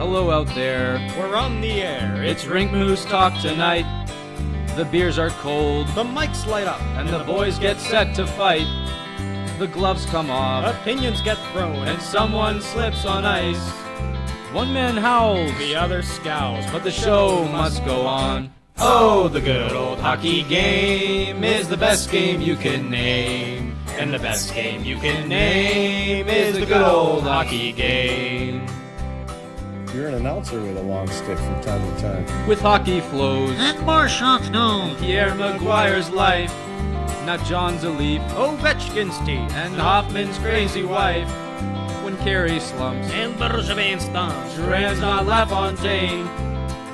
Hello out there. We're on the air. It's Rink Moose Talk tonight. The beers are cold. The mics light up. And the boys get set to fight. The gloves come off. Opinions get thrown. And someone slips on ice. One man howls. The other scowls. But the show must go on. Oh, the good old hockey game is the best game you can name. And the best game you can name is the good old hockey game. You're an announcer with a long stick from time to time. With hockey flows and more shots known. Pierre Maguire's life, not John's a leaf. Ovechkin's teeth and Hoffman's crazy wife. When Carey slumps and Bergevin stomps, Duran's not LaFontaine.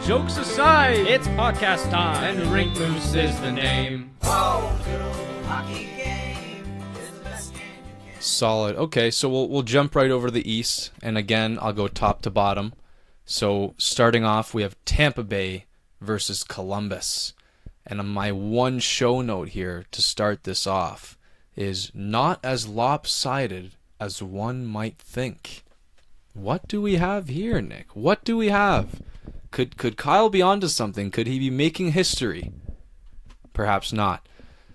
Jokes aside, it's podcast time, and Rink Moose is the name. Oh, the good old hockey game is the best game you can. Solid. Okay, so we'll jump right over to the East, and again, I'll go top to bottom. So starting off, we have Tampa Bay versus Columbus. And on my one show note here to start this off is not as lopsided as one might think. What do we have here, Nick? What do we have? Could Kyle be onto something? Could he be making history? Perhaps not.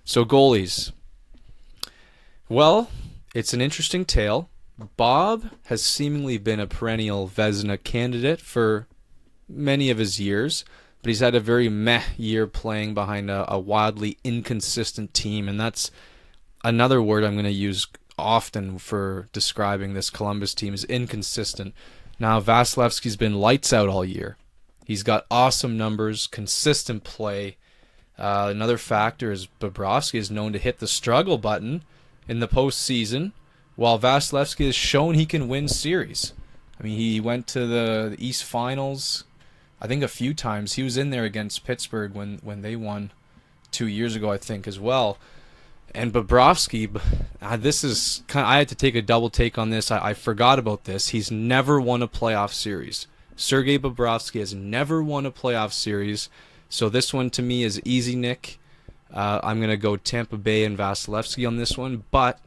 So goalies. Well, it's an interesting tale. Bob has seemingly been a perennial Vezina candidate for many of his years, but he's had a very meh year playing behind a wildly inconsistent team, and that's another word I'm going to use often for describing this Columbus team is inconsistent. Now, Vasilevsky's been lights out all year. He's got awesome numbers, consistent play. Another factor is Bobrovsky is known to hit the struggle button in the postseason, while Vasilevsky has shown he can win series. I mean, he went to the East Finals, I think a few times. He was in there against Pittsburgh when they won 2 years ago, I think, as well. And Bobrovsky, this is kind of, I had to take a double take on this. I forgot about this. He's never won a playoff series. Sergei Bobrovsky has never won a playoff series. So this one to me is easy, Nick. I'm going to go Tampa Bay and Vasilevsky on this one, but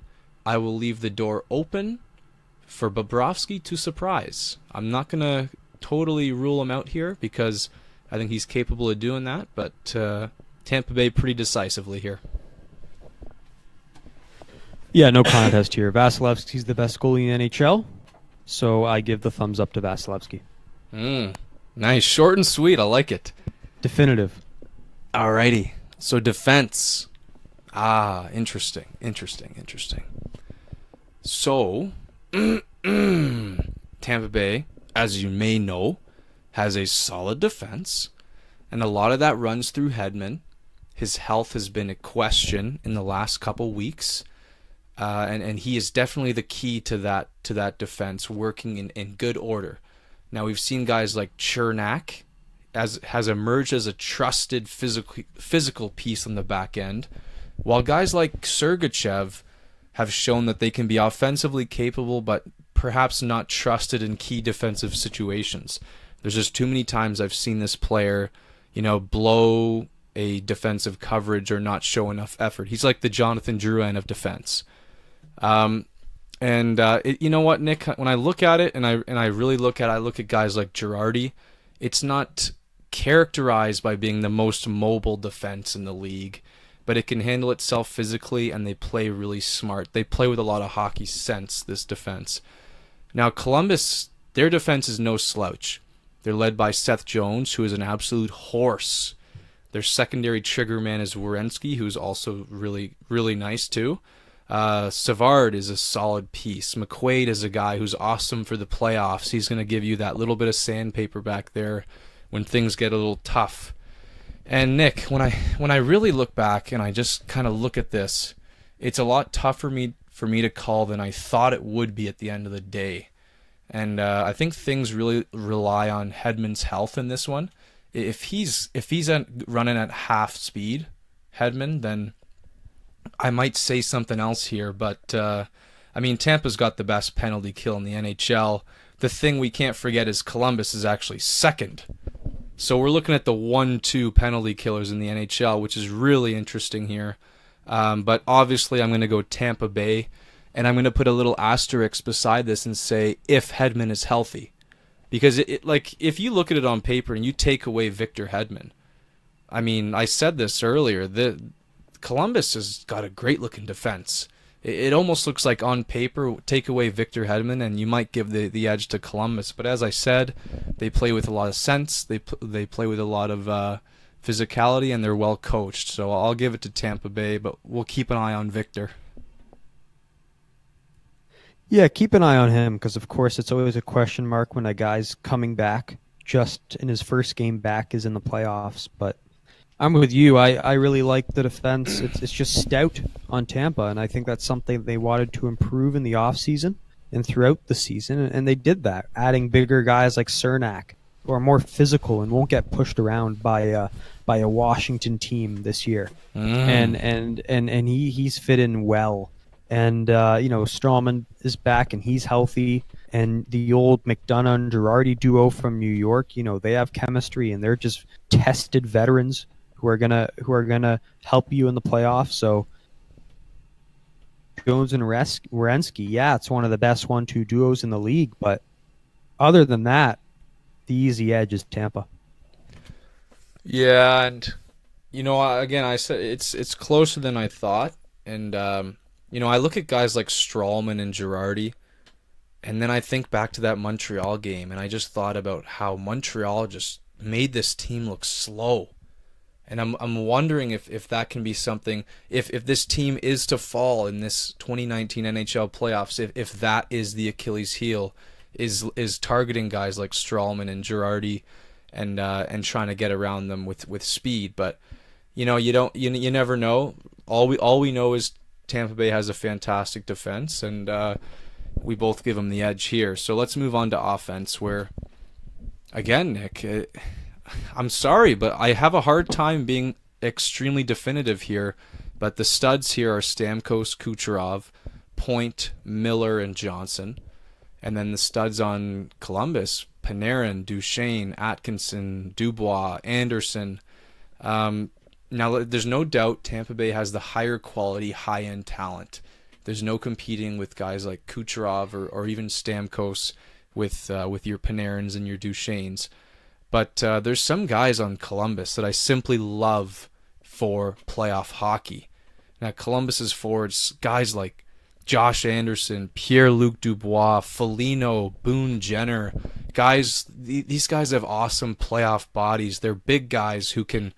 I will leave the door open for Bobrovsky to surprise. I'm not going to totally rule him out here because I think he's capable of doing that, but Tampa Bay pretty decisively here. Yeah, no contest here. Vasilevsky's the best goalie in the NHL, so I give the thumbs up to Vasilevsky. Nice. Short and sweet. I like it. Definitive. Alrighty. So defense. Interesting. So, Tampa Bay, as you may know, has a solid defense, and a lot of that runs through Hedman. His health has been a question in the last couple weeks, and he is definitely the key to that defense working in good order. Now, we've seen guys like Chernak has emerged as a trusted physical piece on the back end, while guys like Sergachev have shown that they can be offensively capable, but perhaps not trusted in key defensive situations. There's just too many times I've seen this player, blow a defensive coverage or not show enough effort. He's like the Jonathan Drouin of defense. You know what, Nick? When I look at it, I look at guys like Girardi, it's not characterized by being the most mobile defense in the league, but it can handle itself physically, and they play really smart. They play with a lot of hockey sense, this defense. Now, Columbus, their defense is no slouch. They're led by Seth Jones, who is an absolute horse. Their secondary trigger man is Werenski, who's also really, really nice too. Savard is a solid piece. McQuaid is a guy who's awesome for the playoffs. He's going to give you that little bit of sandpaper back there when things get a little tough. And Nick, when I really look back and I just kind of look at this, it's a lot tougher for me to call than I thought it would be at the end of the day. And I think things really rely on Hedman's health in this one. If he's running at half speed, Hedman, then I might say something else here, but Tampa's got the best penalty kill in the NHL. The thing we can't forget is Columbus is actually second. So we're looking at the 1-2 penalty killers in the NHL, which is really interesting here. But obviously I'm going to go Tampa Bay, and I'm going to put a little asterisk beside this and say if Hedman is healthy. Because like if you look at it on paper and you take away Victor Hedman, I mean, I said this earlier, the Columbus has got a great looking defense. It almost looks like on paper, take away Victor Hedman and you might give the edge to Columbus. But as I said, they play with a lot of sense. They play with a lot of physicality, and they're well coached. So I'll give it to Tampa Bay, but we'll keep an eye on Victor. Yeah, keep an eye on him because, of course, it's always a question mark when a guy's coming back just in his first game back is in the playoffs. But I'm with you. I really like the defense. It's just stout on Tampa, and I think that's something they wanted to improve in the offseason and throughout the season, and they did that, adding bigger guys like Cernak who are more physical and won't get pushed around by a Washington team this year. And he's fit in well. And, Strawman is back and he's healthy. And the old McDonough and Girardi duo from New York, they have chemistry and they're just tested veterans who are gonna help you in the playoffs. So Jones and Werenski, yeah, it's one of the best 1-2 duos in the league. But other than that, the easy edge is Tampa. Yeah, and again, I said it's closer than I thought, and I look at guys like Strawman and Girardi, and then I think back to that Montreal game, and I just thought about how Montreal just made this team look slow, and I'm wondering if that can be something, if this team is to fall in this 2019 NHL playoffs, if that is the Achilles heel, is targeting guys like Strawman and Girardi, and trying to get around them with speed. But you never know. All we know is Tampa Bay has a fantastic defense, and we both give them the edge here. So let's move on to offense, where again, Nick, I'm sorry, but I have a hard time being extremely definitive here. But the studs here are Stamkos, Kucherov, Point, Miller, and Johnson. And then the studs on Columbus, Panarin, Duchesne, Atkinson, Dubois, Anderson. Now, there's no doubt Tampa Bay has the higher quality, high-end talent. There's no competing with guys like Kucherov or even Stamkos with your Panarins and your Duchesnes. But there's some guys on Columbus that I simply love for playoff hockey. Now, Columbus's forwards, guys like Josh Anderson, Pierre-Luc Dubois, Foligno, Boone Jenner, these guys have awesome playoff bodies. They're big guys who can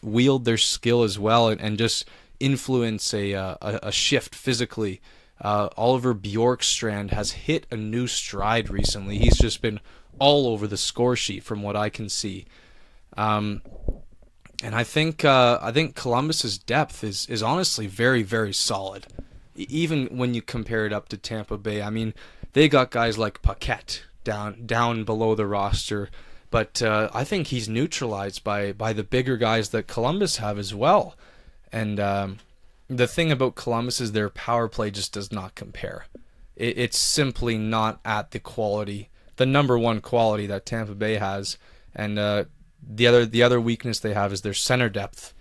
wield their skill as well and just influence a shift physically. Oliver Bjorkstrand has hit a new stride recently. He's just been all over the score sheet from what I can see. And I think Columbus's depth is honestly very, very solid. Even when you compare it up to Tampa Bay, I mean, they got guys like Paquette down below the roster, but I think he's neutralized by the bigger guys that Columbus have as well. And the thing about Columbus is their power play just does not compare. It's simply not at the number one quality that Tampa Bay has. And the other weakness they have is their center depth.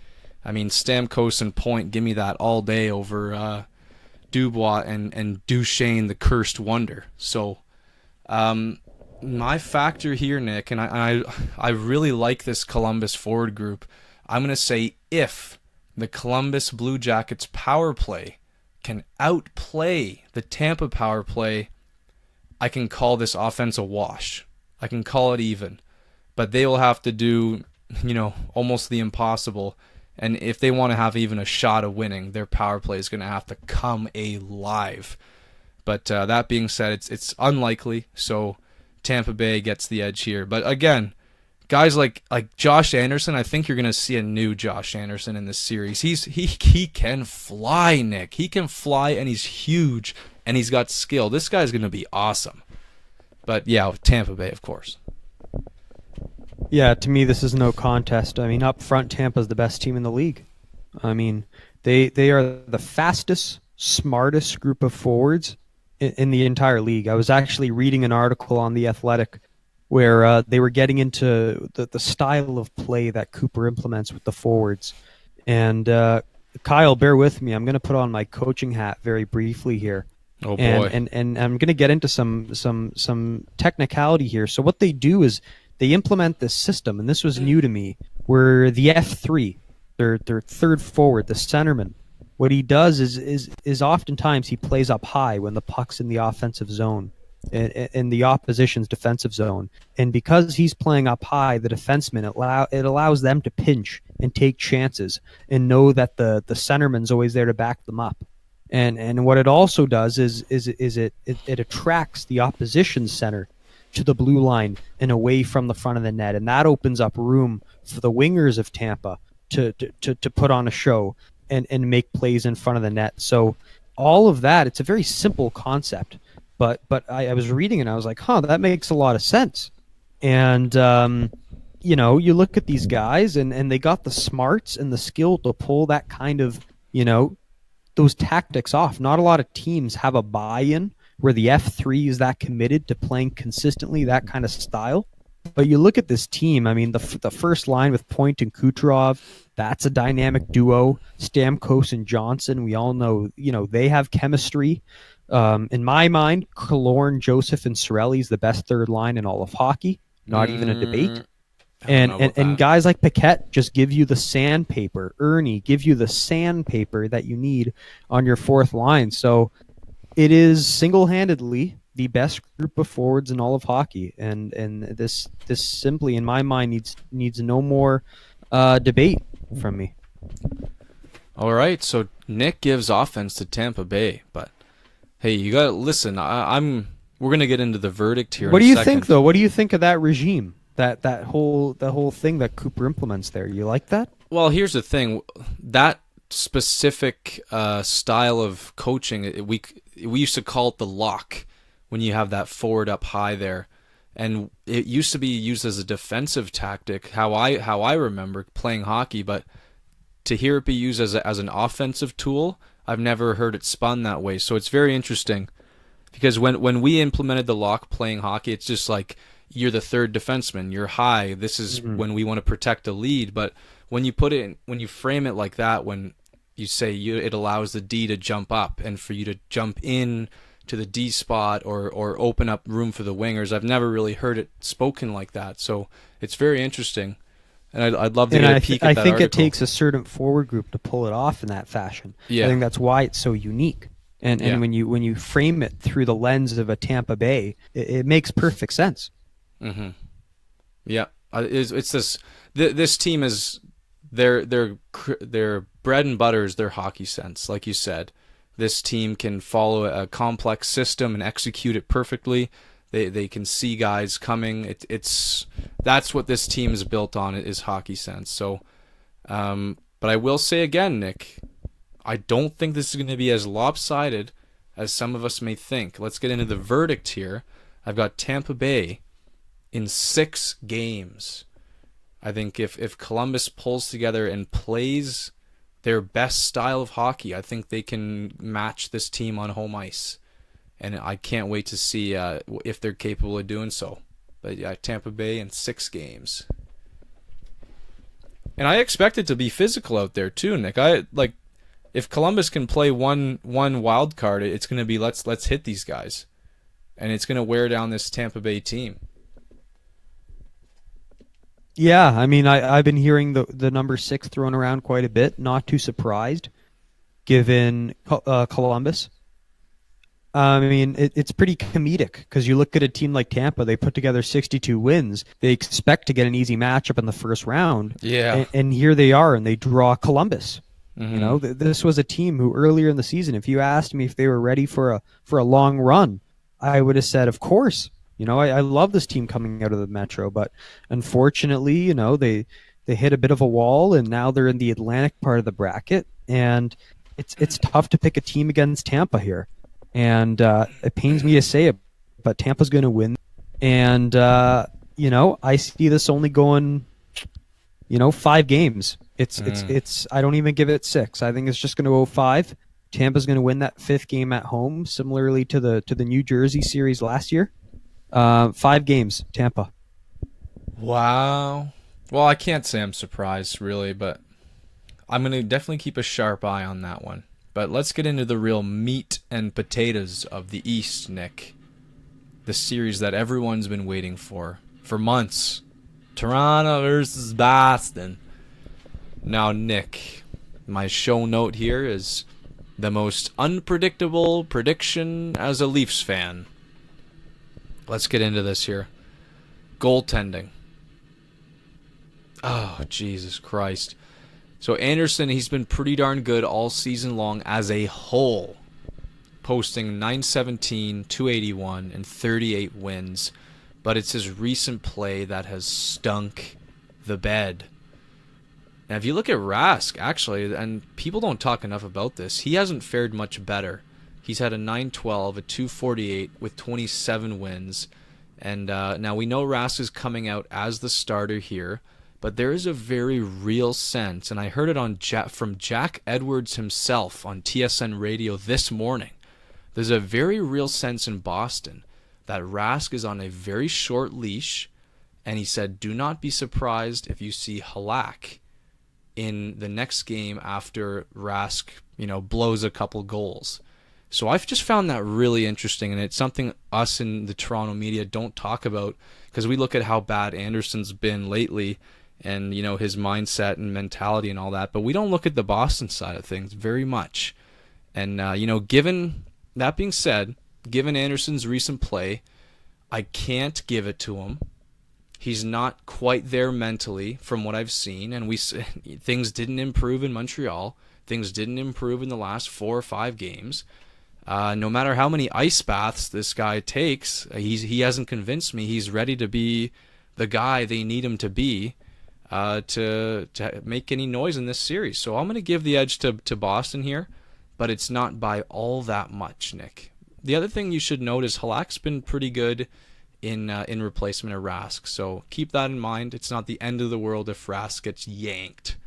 I mean, Stamkos and Point, give me that all day over Dubois and Duchesne, the cursed wonder. So my factor here, Nick, and I really like this Columbus forward group. I'm going to say if the Columbus Blue Jackets power play can outplay the Tampa power play, I can call this offense a wash. I can call it even. But they will have to do, almost the impossible. And if they want to have even a shot of winning, their power play is going to have to come alive. But that being said, it's unlikely. So Tampa Bay gets the edge here. But again, guys like Josh Anderson, I think you're going to see a new Josh Anderson in this series. He can fly, Nick. He can fly, and he's huge, and he's got skill. This guy's going to be awesome. But yeah, Tampa Bay, of course. Yeah, to me, this is no contest. I mean, up front, Tampa's the best team in the league. I mean, they are the fastest, smartest group of forwards in the entire league. I was actually reading an article on The Athletic where they were getting into the style of play that Cooper implements with the forwards. And Kyle, bear with me. I'm going to put on my coaching hat very briefly here. Oh and boy. and I'm going to get into some technicality here. So what they do is they implement this system, and this was new to me, where the F3, their third forward, the centerman, what he does is oftentimes he plays up high when the puck's in the offensive zone, in the opposition's defensive zone, and because he's playing up high, the defenseman it allows them to pinch and take chances and know that the centerman's always there to back them up. And what it also does is it attracts the opposition center to the blue line and away from the front of the net, and that opens up room for the wingers of Tampa to put on a show and make plays in front of the net. So all of that, it's a very simple concept, but I was reading and I was like, that makes a lot of sense. And you look at these guys and they got the smarts and the skill to pull that kind of those tactics off. Not a lot of teams have a buy-in where the F3 is that committed to playing consistently that kind of style. But you look at this team, I mean, the first line with Point and Kucherov, that's a dynamic duo. Stamkos and Johnson, we all know, they have chemistry. In my mind, Killorn, Joseph, and Cirelli is the best third line in all of hockey. Not even a debate. And guys like Paquette just give you the sandpaper. Ernie give you the sandpaper that you need on your fourth line. So it is single-handedly the best group of forwards in all of hockey, and this simply, in my mind, needs no more debate from me. All right, so Nick gives offense to Tampa Bay, but hey, you got to listen. We're gonna get into the verdict here. What do in a you second. think, though? What do you think of that regime? That whole thing that Cooper implements there. You like that? Well, here's the thing. That specific style of coaching, we used to call it the lock, when you have that forward up high there, and it used to be used as a defensive tactic. How I remember playing hockey, but to hear it be used as an offensive tool, I've never heard it spun that way. So it's very interesting, because when we implemented the lock playing hockey, it's just like, you're the third defenseman, you're high, this is when we want to protect a lead. But when you frame it like that, when you say it allows the D to jump up and for you to jump in to the D spot or open up room for the wingers, I've never really heard it spoken like that. So it's very interesting, and I'd love to get a peek at that I think article. it takes a certain forward group to pull it off in that fashion. Yeah. I think that's why it's so unique. And when you frame it through the lens of a Tampa Bay, it makes perfect sense. Mm-hmm. Yeah, it's this team is their bread and butter is their hockey sense. Like you said, this team can follow a complex system and execute it perfectly. They can see guys coming. That's what this team is built on, is hockey sense. So, but I will say again, Nick, I don't think this is going to be as lopsided as some of us may think. Let's get into the verdict here. I've got Tampa Bay in 6 games. I think if Columbus pulls together and plays their best style of hockey, I think they can match this team on home ice. And I can't wait to see if they're capable of doing so. But yeah, Tampa Bay in 6 games. And I expect it to be physical out there too, Nick. If Columbus can play one wild card, it's going to be let's hit these guys. And it's going to wear down this Tampa Bay team. Yeah, I mean, I've been hearing the number 6 thrown around quite a bit. Not too surprised, given Columbus. I mean, it's pretty comedic, because you look at a team like Tampa, they put together 62 wins. They expect to get an easy matchup in the first round. Yeah. And here they are, and they draw Columbus. Mm-hmm. This was a team who earlier in the season, if you asked me if they were ready for a long run, I would have said, of course. I love this team coming out of the Metro, but unfortunately, they hit a bit of a wall, and now they're in the Atlantic part of the bracket, and it's tough to pick a team against Tampa here. And it pains me to say it, but Tampa's going to win. And, I see this only going, 5 games. It's I don't even give it 6. I think it's just going to go 5. Tampa's going to win that 5th game at home, similarly to the New Jersey series last year. 5 games, Tampa. Wow. Well, I can't say I'm surprised, really, but I'm going to definitely keep a sharp eye on that one. But let's get into the real meat and potatoes of the East, Nick. The series that everyone's been waiting for months. Toronto versus Boston. Now, Nick, my show note here is the most unpredictable prediction as a Leafs fan. Let's get into this here. Goaltending. Oh, Jesus Christ. So Anderson, he's been pretty darn good all season long as a whole, posting .917, .281, and 38 wins. But it's his recent play that has stunk the bed. Now, if you look at Rask, actually, and people don't talk enough about this, he hasn't fared much better. He's had a .912, a .248 with 27 wins. And now we know Rask is coming out as the starter here, but there is a very real sense, and I heard it from Jack Edwards himself on TSN radio this morning. There's a very real sense in Boston that Rask is on a very short leash, and he said, do not be surprised if you see Halak in the next game after Rask, blows a couple goals. So I've just found that really interesting, and it's something us in the Toronto media don't talk about because we look at how bad Anderson's been lately and, his mindset and mentality and all that, but we don't look at the Boston side of things very much. And, given that being said, given Anderson's recent play, I can't give it to him. He's not quite there mentally from what I've seen, and things didn't improve in Montreal. Things didn't improve in the last 4 or 5 games. No matter how many ice baths this guy takes, he hasn't convinced me he's ready to be the guy they need him to be to make any noise in this series. So I'm going to give the edge to Boston here, but it's not by all that much, Nick. The other thing you should note is Halak's been pretty good in replacement of Rask, so keep that in mind. It's not the end of the world if Rask gets yanked.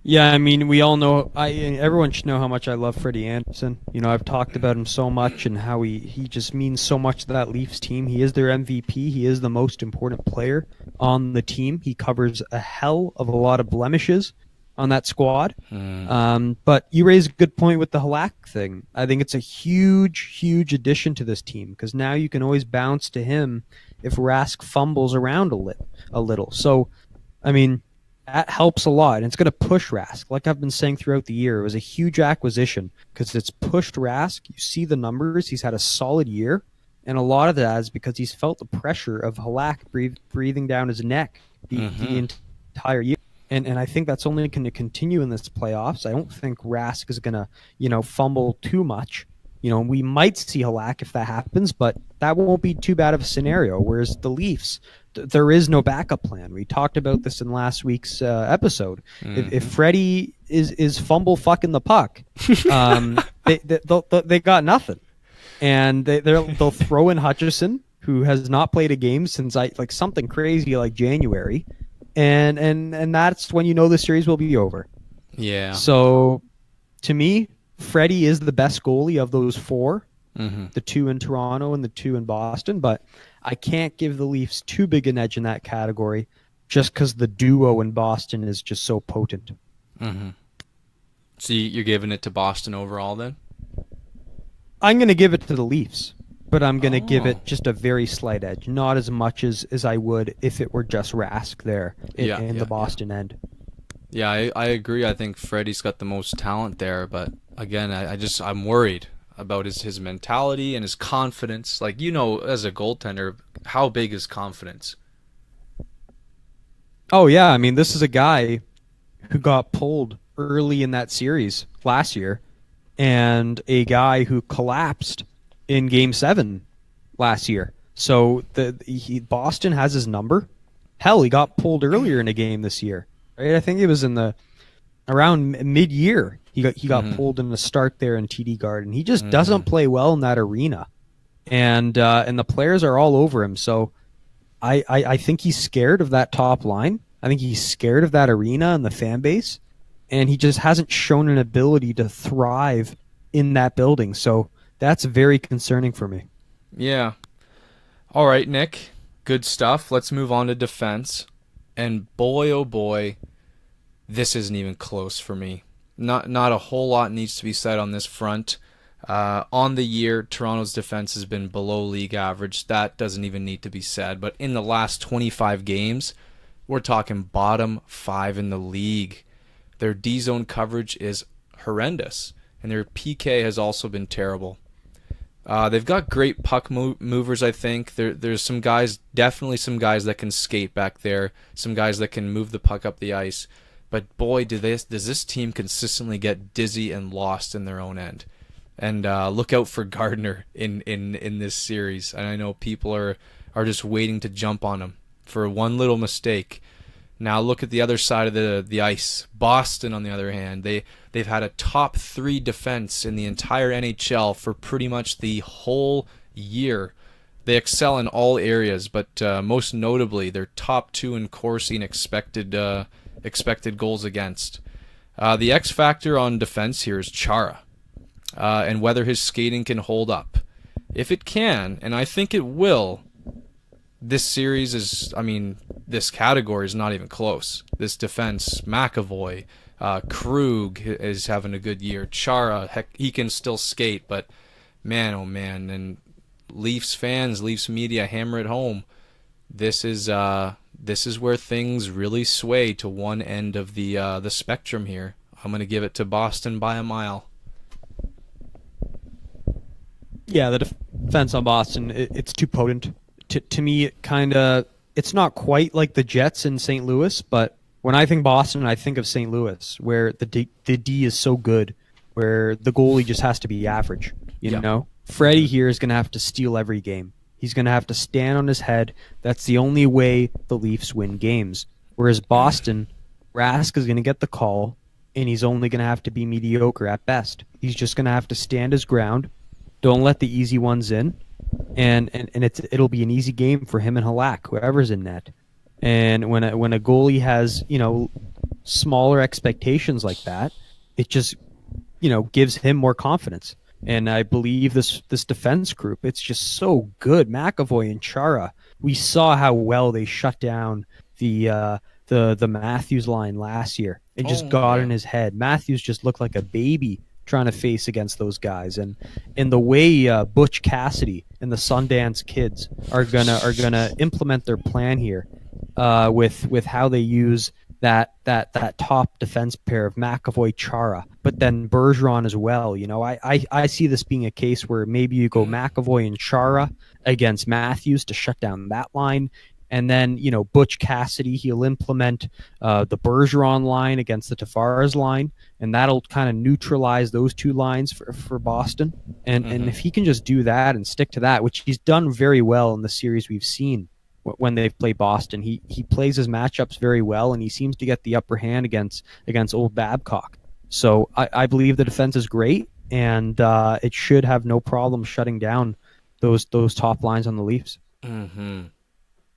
Yeah, I mean, we all know. Everyone should know how much I love Freddie Anderson. I've talked about him so much and how he just means so much to that Leafs team. He is their MVP. He is the most important player on the team. He covers a hell of a lot of blemishes on that squad. But you raise a good point with the Halak thing. I think it's a huge, huge addition to this team because now you can always bounce to him if Rask fumbles around a little. So, I mean, that helps a lot, and it's going to push Rask. Like I've been saying throughout the year, it was a huge acquisition because it's pushed Rask. You see the numbers. He's had a solid year, and a lot of that is because he's felt the pressure of Halak breathing down his neck the entire year. And I think that's only going to continue in this playoffs. I don't think Rask is going to, fumble too much. We might see Halak if that happens, but that won't be too bad of a scenario. Whereas the Leafs, there is no backup plan. We talked about this in last week's episode. If Freddie is fumble fucking the puck, they got nothing, and they'll throw in Hutchison, who has not played a game since something crazy like January, and that's when the series will be over. Yeah. So, to me, Freddie is the best goalie of those 4, the 2 in Toronto and the 2 in Boston, but I can't give the Leafs too big an edge in that category just because the duo in Boston is just so potent. So you're giving it to Boston overall then? I'm going to give it to the Leafs, but I'm going to give it just a very slight edge, not as much as I would if it were just Rask there in the Boston end. Yeah, I agree. I think Freddie's got the most talent there, but again, I'm worried about his mentality and his confidence. Like, as a goaltender, how big is confidence? Oh, yeah. I mean, this is a guy who got pulled early in that series last year and a guy who collapsed in Game 7 last year. So Boston has his number. Hell, he got pulled earlier in a game this year. Right? I think it was around mid-year. He got pulled in the start there in TD Garden. He just doesn't play well in that arena, and the players are all over him. So I think he's scared of that top line. I think he's scared of that arena and the fan base, and he just hasn't shown an ability to thrive in that building. So that's very concerning for me. Yeah. All right, Nick. Good stuff. Let's move on to defense. And boy, oh boy, this isn't even close for me. Not a whole lot needs to be said on this front. On the year, Toronto's defense has been below league average. That doesn't even need to be said. But in the last 25 games, we're talking bottom 5 in the league. Their D-zone coverage is horrendous, and their PK has also been terrible. They've got great puck movers, I think. There's some guys, definitely some guys that can skate back there, some guys that can move the puck up the ice. But boy, does this team consistently get dizzy and lost in their own end. And look out for Gardner in this series. And I know people are just waiting to jump on him for one little mistake. Now look at the other side of the ice. Boston, on the other hand, they've had a top 3 defense in the entire NHL for pretty much the whole year. They excel in all areas, but most notably, they're top 2 in Corsi and expected goals against. The X factor on defense here is Chara, and whether his skating can hold up. If it can, and I think it will, this series is, this category is not even close. This defense, McAvoy, Krug is having a good year. Chara, heck, he can still skate, but man, oh man, and Leafs fans, Leafs media hammer it home. This is where things really sway to one end of the spectrum here. I'm going to give it to Boston by a mile. Yeah, the defense on Boston, it's too potent. To me, it's not quite like the Jets in St. Louis, but when I think Boston, I think of St. Louis, where the D is so good, where the goalie just has to be average. You know, Freddie here is going to have to steal every game. He's going to have to stand on his head. That's the only way the Leafs win games. Whereas Boston, Rask is going to get the call, and he's only going to have to be mediocre at best. He's just going to have to stand his ground. Don't let the easy ones in. And it'll be an easy game for him and Halak, whoever's in net. And when a goalie has, smaller expectations like that, it just, gives him more confidence. And I believe this defense group, it's just so good. McAvoy and Chara, we saw how well they shut down the Matthews line last year. It just got in his head. Matthews just looked like a baby trying to face against those guys, and the way Butch Cassidy and the Sundance kids are gonna implement their plan here, with how they use that top defense pair of McAvoy Chara, but then Bergeron as well. I see this being a case where maybe you go McAvoy and Chara against Matthews to shut down that line. And then, Butch Cassidy, he'll implement the Bergeron line against the Tavares line, and that'll kind of neutralize those two lines for Boston. And if he can just do that and stick to that, which he's done very well in the series we've seen when they've played Boston, he plays his matchups very well, and he seems to get the upper hand against old Babcock. So I believe the defense is great, and it should have no problem shutting down those top lines on the Leafs. Mm-hmm.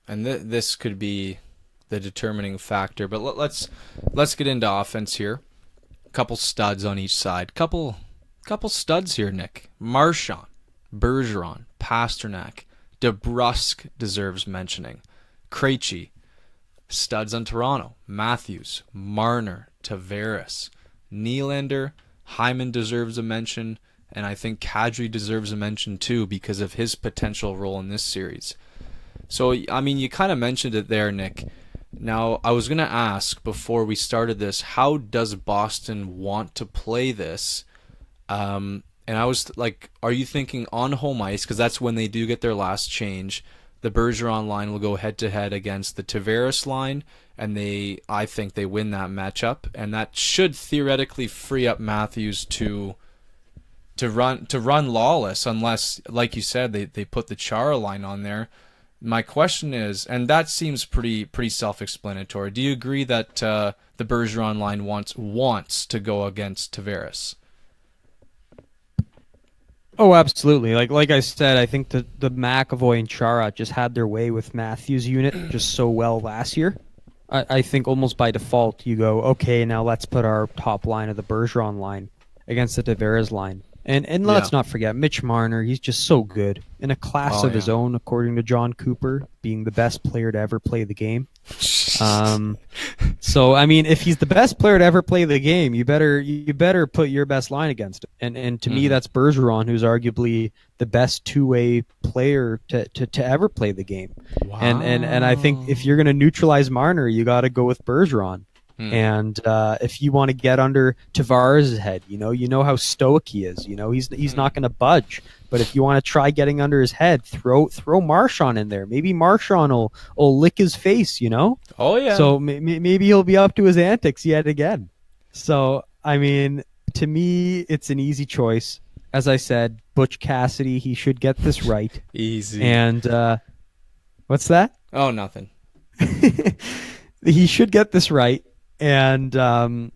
And this could be the determining factor. But let's get into offense here. A couple studs on each side. Couple studs here, Nick. Marchand, Bergeron, Pasternak, DeBrusk deserves mentioning. Krejci, studs on Toronto. Matthews, Marner, Tavares, Nylander, Hyman deserves a mention, and I think Kadri deserves a mention too because of his potential role in this series. So, you kind of mentioned it there, Nick. Now, I was going to ask before we started this, how does Boston want to play this? And I was like, are you thinking on home ice? Because that's when they do get their last change. The Bergeron line will go head-to-head against the Tavares line, and I think they win that matchup. And that should theoretically free up Matthews to run lawless, unless, like you said, they put the Chara line on there. My question is, and that seems pretty self-explanatory, do you agree that the Bergeron line wants to go against Tavares? Oh, absolutely. Like I said, I think the McAvoy and Chara just had their way with Matthews' unit just so well last year. I think almost by default you go, okay, now let's put our top line of the Bergeron line against the Tavares line. And let's not forget, Mitch Marner, he's just so good. In a class of his own, according to John Cooper, being the best player to ever play the game. So I mean, if he's the best player to ever play the game, you better put your best line against him. And to me, that's Bergeron, who's arguably the best two-way player to ever play the game. Wow. And I think if you're going to neutralize Marner, you got to go with Bergeron. And if you want to get under Tavares' head, you know how stoic he is. He's not going to budge. But if you want to try getting under his head, throw Marchand in there. Maybe Marchand will lick his face. Oh yeah. So maybe he'll be up to his antics yet again. So I mean, to me, it's an easy choice. As I said, Butch Cassidy, he should get this right. Easy. And what's that? Oh, nothing. He should get this right. And to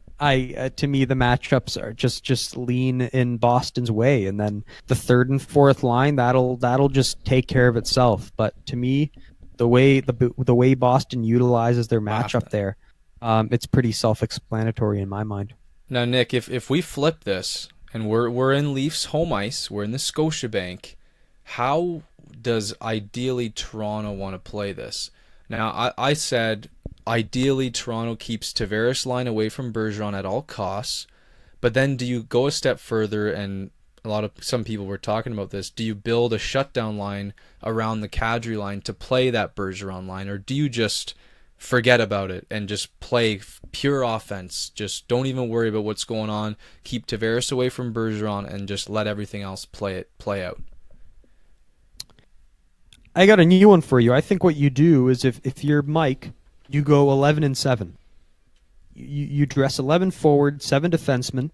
me, the matchups are just lean in Boston's way, and then the third and fourth line that'll just take care of itself. But to me, the way Boston utilizes their matchup there, it's pretty self-explanatory in my mind. Now, Nick, if we flip this and we're in Leafs home ice, we're in the Scotiabank, how does ideally Toronto want to play this? Now, I said ideally Toronto keeps Tavares line away from Bergeron at all costs, but then do you go a step further, and some people were talking about this, do you build a shutdown line around the Kadri line to play that Bergeron line, or do you just forget about it and just play pure offense, just don't even worry about what's going on, keep Tavares away from Bergeron, and just let everything else play out? I got a new one for you. I think what you do is if you're Mike, you go 11-7. You dress 11 forward, 7 defensemen,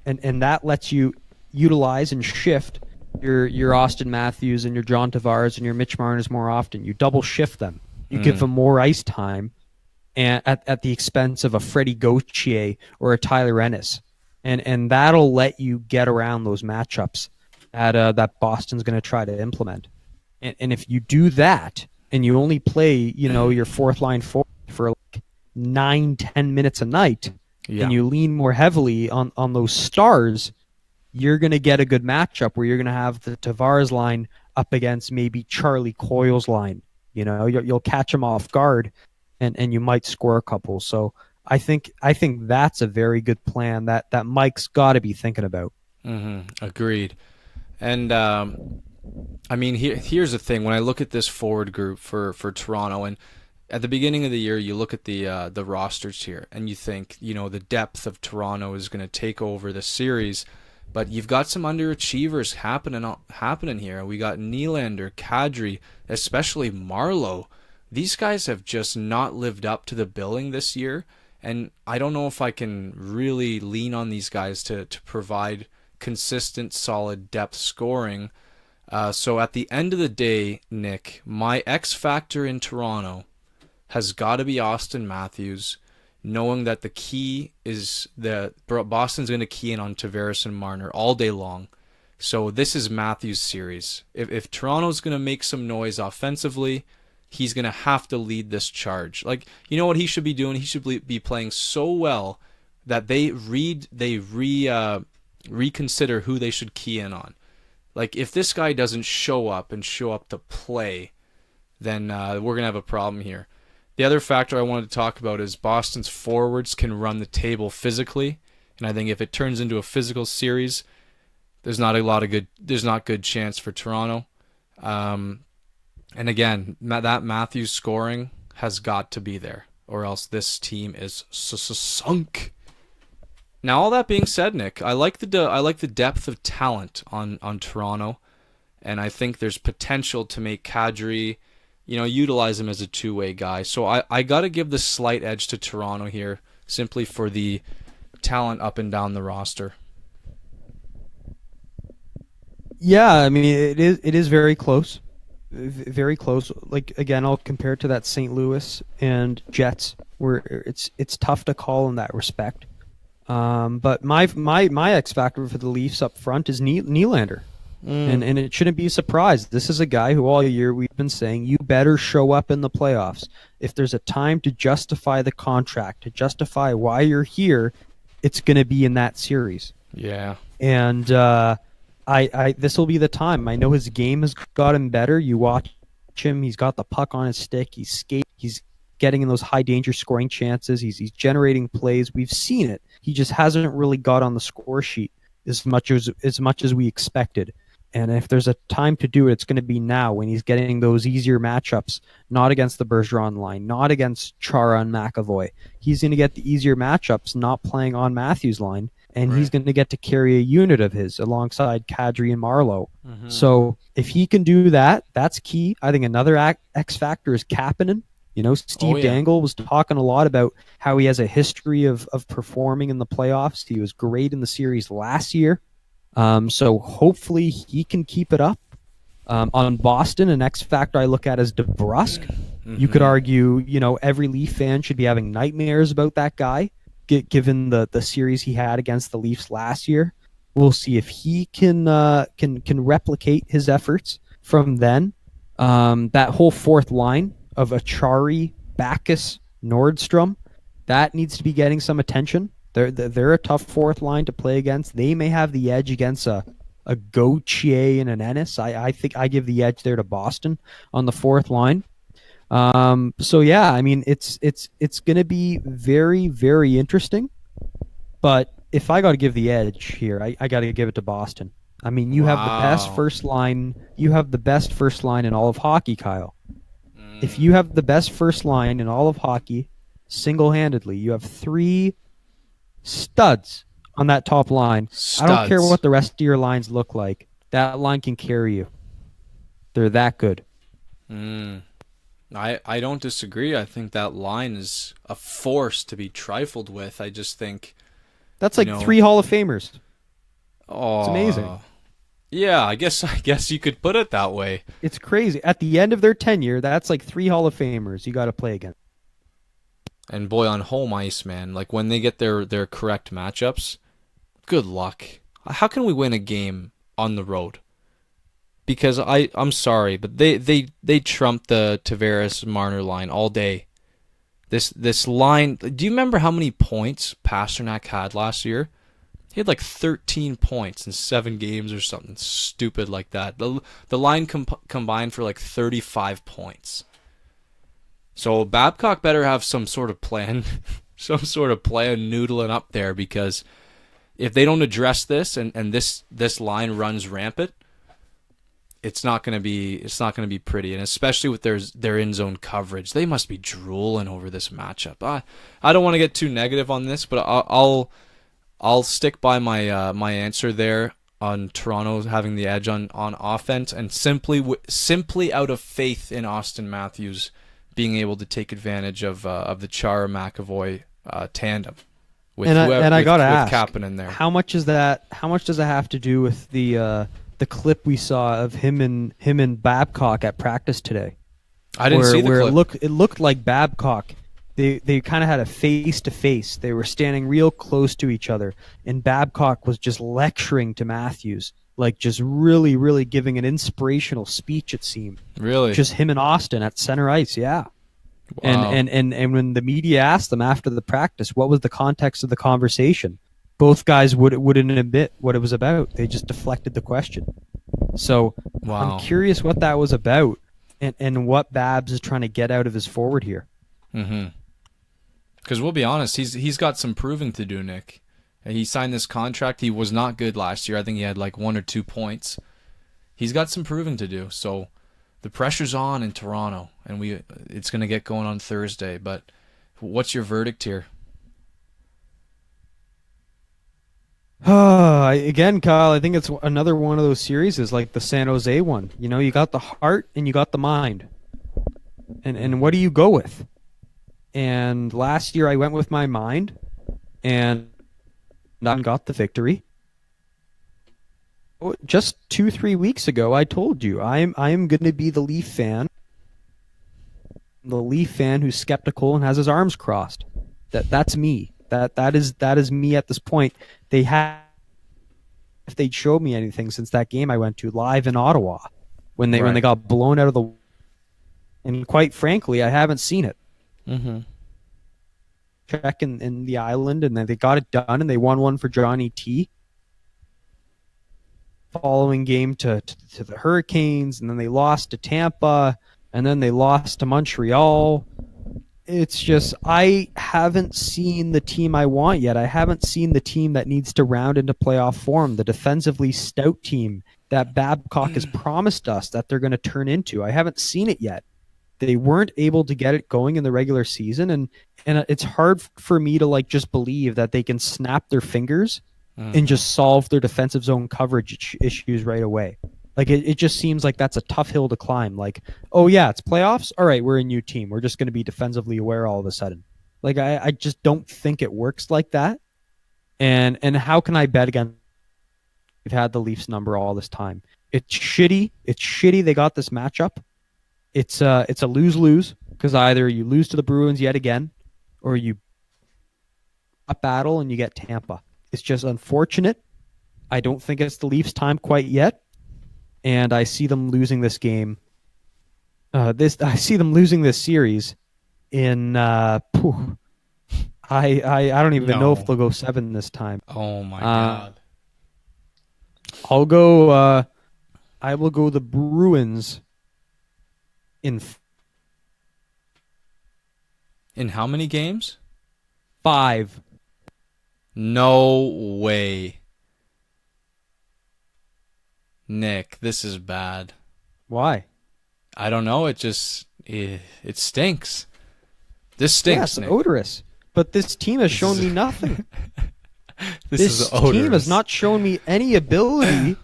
and that lets you utilize and shift your Austin Matthews and your John Tavares and your Mitch Marners more often. You double shift them. You give them more ice time, and at the expense of a Freddie Gauthier or a Tyler Ennis, and that'll let you get around those matchups that Boston's going to try to implement. And if you do that, and you only play, your fourth line forward for like 9-10 minutes a night, and you lean more heavily on those stars, you're going to get a good matchup where you're going to have the Tavares line up against maybe Charlie Coyle's line. You'll catch him off guard, and you might score a couple. So I think that's a very good plan that Mike's got to be thinking about. Agreed. And I mean, here's the thing. When I look at this forward group for Toronto, and at the beginning of the year, you look at the rosters here, and you think, the depth of Toronto is going to take over the series. But you've got some underachievers happening here. We got Nylander, Kadri, especially Marleau. These guys have just not lived up to the billing this year, and I don't know if I can really lean on these guys to provide consistent, solid depth scoring. So at the end of the day, Nick, my X factor in Toronto has got to be Austin Matthews, knowing that the key is that Boston's going to key in on Tavares and Marner all day long. So this is Matthews' series. If Toronto's going to make some noise offensively, he's going to have to lead this charge. Like, you know what he should be doing? He should be playing so well that they reconsider who they should key in on. Like, if this guy doesn't show up to play, then we're going to have a problem here. The other factor I wanted to talk about is Boston's forwards can run the table physically, and I think if it turns into a physical series, there's not good chance for Toronto. And again, that Matthews scoring has got to be there, or else this team is sunk. Now, all that being said, Nick, I like the depth of talent on Toronto, and I think there's potential to make Kadri, utilize him as a two-way guy. So I got to give the slight edge to Toronto here, simply for the talent up and down the roster. Yeah, I mean, it is very close. Very close. Like, again, I'll compare it to that St. Louis and Jets, where it's tough to call in that respect. But my X factor for the Leafs up front is Nylander. And it shouldn't be a surprise. This is a guy who all year we've been saying, you better show up in the playoffs. If there's a time to justify the contract, to justify why you're here, it's going to be in that series. Yeah. And this will be the time. I know his game has gotten better. You watch him; he's got the puck on his stick. He's getting in those high danger scoring chances. He's generating plays. We've seen it. He just hasn't really got on the score sheet as much as we expected. And if there's a time to do it, it's going to be now when he's getting those easier matchups, not against the Bergeron line, not against Chara and McAvoy. He's going to get the easier matchups, not playing on Matthews' line, and he's going to get to carry a unit of his alongside Kadri and Marleau. So if he can do that, that's key. I think another X factor is Kapanen. Steve Dangle was talking a lot about how he has a history of performing in the playoffs. He was great in the series last year. So hopefully he can keep it up. On Boston, an X factor I look at is DeBrusk. You could argue, every Leaf fan should be having nightmares about that guy, given the series he had against the Leafs last year. We'll see if he can replicate his efforts from then. That whole fourth line of Achari, Backus, Nordstrom, that needs to be getting some attention. They're a tough fourth line to play against. They may have the edge against a Gauthier and an Ennis. I think I give the edge there to Boston on the fourth line. So yeah, I mean it's going to be very, very interesting. But if I got to give the edge here, I got to give it to Boston. I mean, you have the best first line. You have the best first line in all of hockey, Kyle. If you have the best first line in all of hockey, single-handedly, you have 3 studs on that top line. I don't care what the rest of your lines look like. That line can carry you. They're that good. I don't disagree. I think that line is a force to be trifled with. I just think that's like 3 Hall of Famers. Oh, it's amazing. Yeah, I guess you could put it that way. It's crazy. At the end of their tenure, that's like 3 Hall of Famers you got to play against. And boy, on home ice, man, like when they get their correct matchups, good luck. How can we win a game on the road? Because I'm sorry, but they trumped the Tavares-Marner line all day. This line, do you remember how many points Pasternak had last year? He had like 13 points in 7 games or something stupid like that. The line combined for like 35 points. So Babcock better have some sort of plan, noodling up there, because if they don't address this and this line runs rampant, it's not going to be pretty, and especially with their in zone coverage, they must be drooling over this matchup. I don't want to get too negative on this, but I'll stick by my answer there on Toronto having the edge on offense, and simply out of faith in Auston Matthews being able to take advantage of the Chara McAvoy tandem with I gotta ask, Kapanen there. How much does that have to do with the clip we saw of him and Babcock at practice today? I didn't see the clip. It looked like Babcock. They kind of had a face-to-face. They were standing real close to each other, and Babcock was just lecturing to Matthews, like just really, really giving an inspirational speech, it seemed. Really? Just him and Austin at center ice, yeah. Wow. And when the media asked them after the practice, what was the context of the conversation, both guys wouldn't admit what it was about. They just deflected the question. So wow. I'm curious what that was about, and what Babs is trying to get out of his forward here. Mm-hmm. Because we'll be honest, he's got some proving to do, Nick. He signed this contract. He was not good last year. I think he had like 1 or 2 points. He's got some proving to do. So the pressure's on in Toronto, and it's going to get going on Thursday. But what's your verdict here? Again, Kyle, I think it's another one of those series is like the San Jose one. You got the heart and you got the mind. And what do you go with? And last year I went with my mind and got the victory. Just 2-3 weeks ago, I told you I am going to be the Leaf fan. The Leaf fan who's skeptical and has his arms crossed. That's me. That is me at this point. If they'd showed me anything since that game I went to live in Ottawa when they got blown out of the, and quite frankly, I haven't seen it. Mm-hmm. Check in the island, and then they got it done, and they won one for Johnny T. Following game to the Hurricanes, and then they lost to Tampa, and then they lost to Montreal. it's just I haven't seen the team I want yet. I haven't seen the team that needs to round into playoff form, the defensively stout team that Babcock has promised us that they're going to turn into. I haven't seen it yet. They weren't able to get it going in the regular season, and it's hard for me to like just believe that they can snap their fingers and just solve their defensive zone coverage issues right away. Like it just seems like that's a tough hill to climb. Like, oh yeah, it's playoffs. All right, we're a new team. We're just going to be defensively aware all of a sudden. Like I just don't think it works like that. And how can I bet against? We've had the Leafs number all this time. It's shitty. It's shitty. They got this matchup. It's a lose-lose because either you lose to the Bruins yet again, or you a battle and you get Tampa. It's just unfortunate. I don't think it's the Leafs' time quite yet. And I see them losing this game. I see them losing this series in. I don't even know if they'll go 7 this time. Oh my god! I'll go. I will go the Bruins. In how many games? 5. No way. Nick, this is bad. Why? I don't know. It just it stinks. This stinks. Yes, Nick. odorous. But this team has shown me nothing. This team has not shown me any ability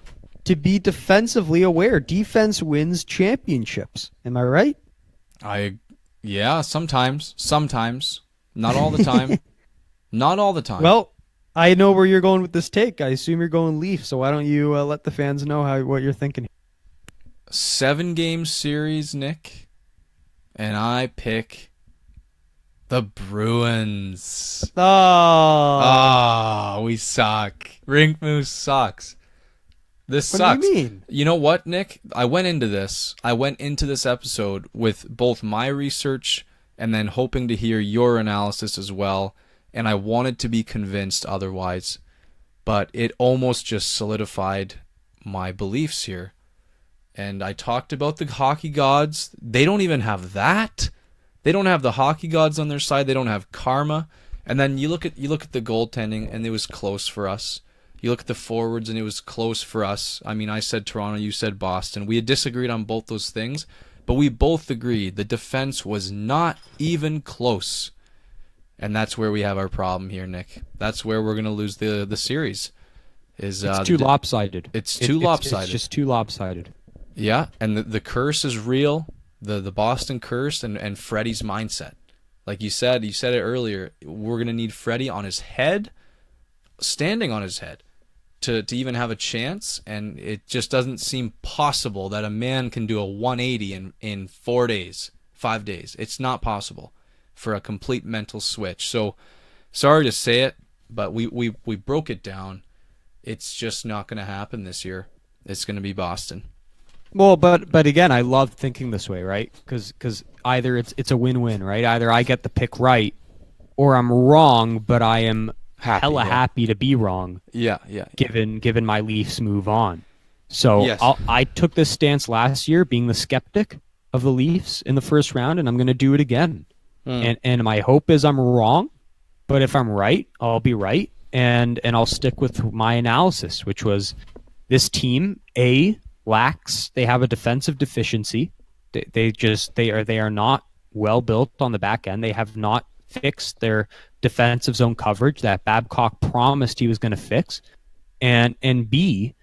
to be defensively aware. Defense wins championships. Am I right? Yeah, sometimes. Not all the time. Not all the time. Well, I know where you're going with this take. I assume you're going Leafs, so why don't you let the fans know what you're thinking? 7-game series, Nick, and I pick the Bruins. Oh, we suck. Rink Moose sucks. This what sucks. do you mean? You know what, Nick? I went into this episode with both my research and then hoping to hear your analysis as well. And I wanted to be convinced otherwise, but it almost just solidified my beliefs here. And I talked about the hockey gods. They don't even have that. They don't have the hockey gods on their side. They don't have karma. And then you look at the goaltending, and it was close for us. You look at the forwards, and it was close for us. I mean, I said Toronto, you said Boston. We had disagreed on both those things, but we both agreed the defense was not even close. And that's where we have our problem here, Nick. That's where we're going to lose the series. It's too lopsided. It's too lopsided. It's just too lopsided. Yeah, and the curse is real. The Boston curse and Freddie's mindset. Like you said it earlier, we're going to need Freddie on his head, standing on his head, to even have a chance. And it just doesn't seem possible that a man can do a 180 in 4 days, 5 days. It's not possible for a complete mental switch. So, sorry to say it, but we broke it down. It's just not going to happen this year. It's going to be Boston. Well, but again, I love thinking this way, right? Because either it's a win-win, right? Either I get the pick right, or I'm wrong, but I am happy to be wrong. Yeah. Given my Leafs move on. So yes. I took this stance last year, being the skeptic of the Leafs in the first round, and I'm going to do it again. And my hope is I'm wrong, but if I'm right, I'll be right, and I'll stick with my analysis, which was this team lacks. They have a defensive deficiency. They are not well built on the back end. They have not fixed their defensive zone coverage that Babcock promised he was going to fix, and B,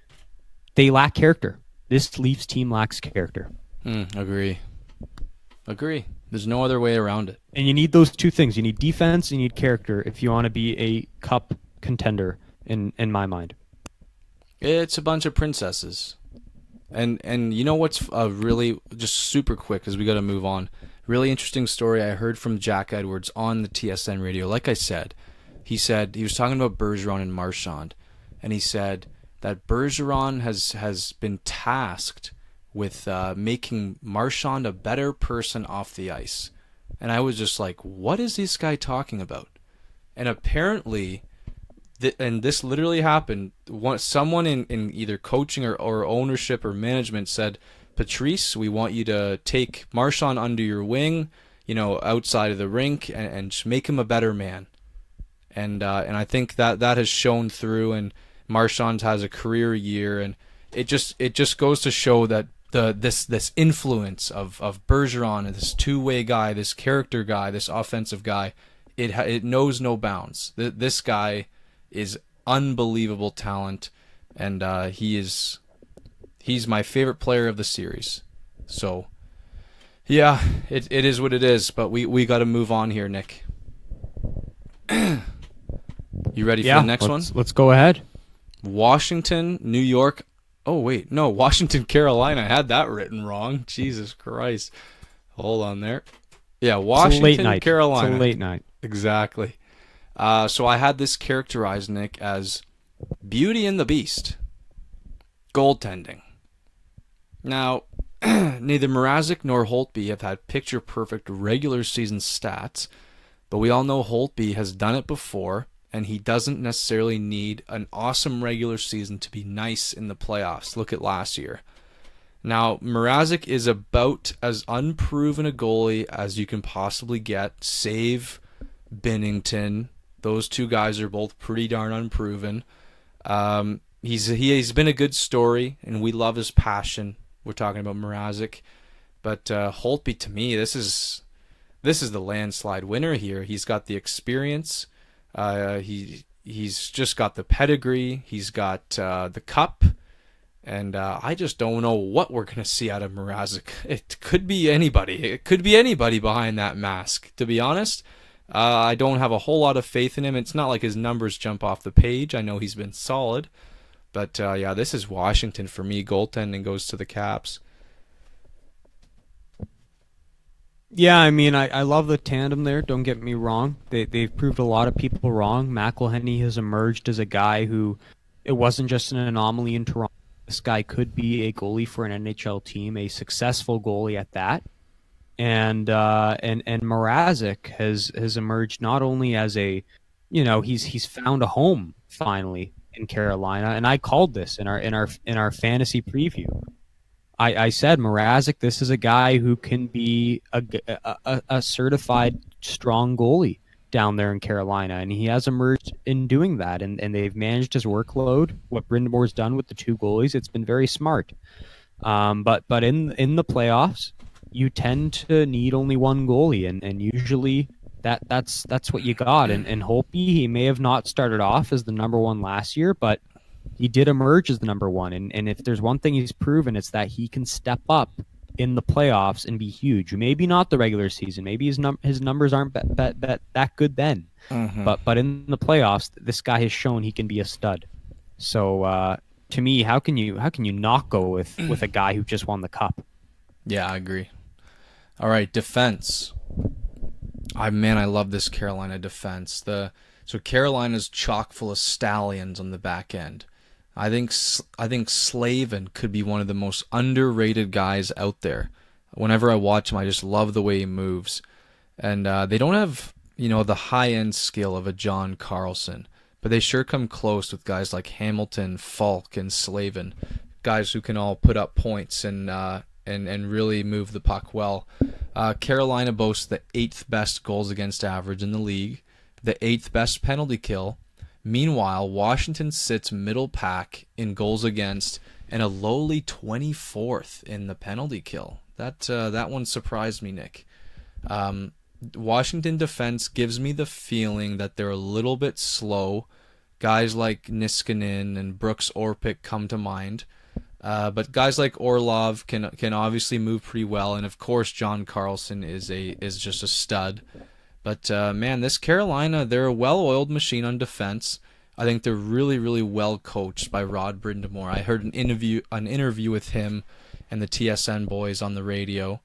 they lack character. This Leafs team lacks character. Agree. There's no other way around it. And you need those two things. You need defense and you need character if you want to be a cup contender in my mind. It's a bunch of princesses. And you know what's really just super quick because we got to move on. Really interesting story I heard from Jack Edwards on the TSN radio. Like I said, he was talking about Bergeron and Marchand, and he said that Bergeron has been tasked with making Marchand a better person off the ice. And I was just like, what is this guy talking about? And apparently, and this literally happened, someone in either coaching or ownership or management said, Patrice, we want you to take Marchand under your wing, outside of the rink and just make him a better man. And I think that has shown through. And Marchand has a career year, and it just goes to show that this influence of Bergeron and this two-way guy, this character guy, this offensive guy, it knows no bounds. This guy is unbelievable talent, and he's my favorite player of the series. So yeah, it is what it is. But we got to move on here, Nick. You ready for the next one? Let's go ahead. Washington, New York. Oh, wait. No, Washington, Carolina. I had that written wrong. Jesus Christ. Hold on there. Yeah, Washington, Carolina. It's a late night. Exactly. So I had this characterized, Nick, as Beauty and the Beast. Goaltending. Now, neither Mrazek nor Holtby have had picture-perfect regular season stats, but we all know Holtby has done it before, and he doesn't necessarily need an awesome regular season to be nice in the playoffs. Look at last year. Now, Mrazek is about as unproven a goalie as you can possibly get, save Binnington. Those two guys are both pretty darn unproven. He's been a good story, and we love his passion. We're talking about Mrazek. But Holtby, to me, this is the landslide winner here. He's got the experience. He's just got the pedigree. He's got the cup, and I just don't know what we're gonna see out of Mrazek. It could be anybody. It could be anybody behind that mask. To be honest, I don't have a whole lot of faith in him. It's not like his numbers jump off the page. I know he's been solid, but yeah, this is Washington for me. Goaltending goes to the Caps. Yeah, I mean, I love the tandem there. Don't get me wrong. They've proved a lot of people wrong. McElhinney has emerged as a guy who, it wasn't just an anomaly in Toronto. This guy could be a goalie for an NHL team, a successful goalie at that. And Mrazek has emerged not only as a, he's found a home finally in Carolina, and I called this in our fantasy preview. I said, Mrazek, this is a guy who can be a certified strong goalie down there in Carolina, and he has emerged in doing that, and they've managed his workload. What Brindamore's done with the two goalies, it's been very smart. But in the playoffs, you tend to need only one goalie, and usually that's what you got. And Holtby, he may have not started off as the number one last year, but he did emerge as the number one, and if there's one thing he's proven, it's that he can step up in the playoffs and be huge. Maybe not the regular season. Maybe his numbers aren't that good then. Mm-hmm. But in the playoffs, this guy has shown he can be a stud. So to me, how can you not go with a guy who just won the cup? Yeah, I agree. All right, defense. I love this Carolina defense. So Carolina's chock full of stallions on the back end. I think Slavin could be one of the most underrated guys out there. Whenever I watch him, I just love the way he moves. And they don't have, the high-end skill of a John Carlson, but they sure come close with guys like Hamilton, Falk, and Slavin, guys who can all put up points and really move the puck well. Carolina boasts the 8th best goals against average in the league, the 8th best penalty kill. Meanwhile, Washington sits middle pack in goals against and a lowly 24th in the penalty kill. That one surprised me, Nick. Washington defense gives me the feeling that they're a little bit slow. Guys like Niskanen and Brooks Orpik come to mind. But guys like Orlov can obviously move pretty well, and of course John Carlson is just a stud. But man, this Carolina, they're a well-oiled machine on defense. I think they're really, really well coached by Rod Brindamore. I heard an interview with him and the TSN boys on the radio,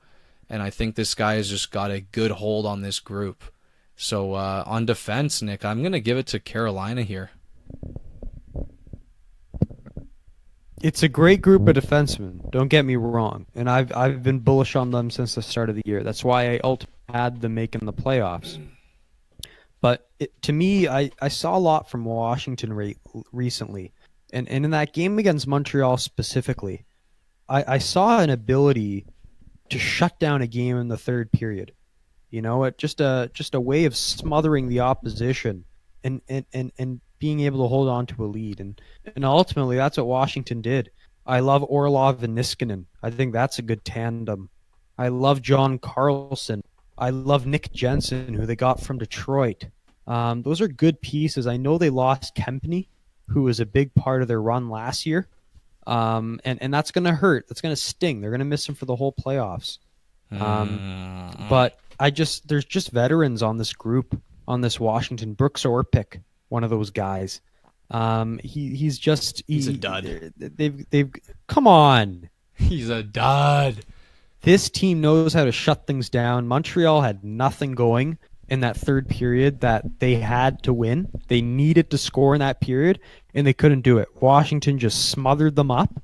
and I think this guy has just got a good hold on this group. So on defense, Nick, I'm gonna give it to Carolina here. It's a great group of defensemen. Don't get me wrong, and I've been bullish on them since the start of the year. That's why I ultimately had them making the playoffs. But to me, I saw a lot from Washington recently, and in that game against Montreal specifically, I saw an ability to shut down a game in the third period. Just a way of smothering the opposition and being able to hold on to a lead. And ultimately, that's what Washington did. I love Orlov and Niskanen. I think that's a good tandem. I love John Carlson. I love Nick Jensen, who they got from Detroit. Those are good pieces. I know they lost Kempney, who was a big part of their run last year. And that's going to hurt. That's going to sting. They're going to miss him for the whole playoffs. But there's just veterans on this group, on this Washington. Brooks Orpik, one of those guys. He's a dud. They've come on. He's a dud. This team knows how to shut things down. Montreal had nothing going in that third period that they had to win. They needed to score in that period, and they couldn't do it. Washington just smothered them up,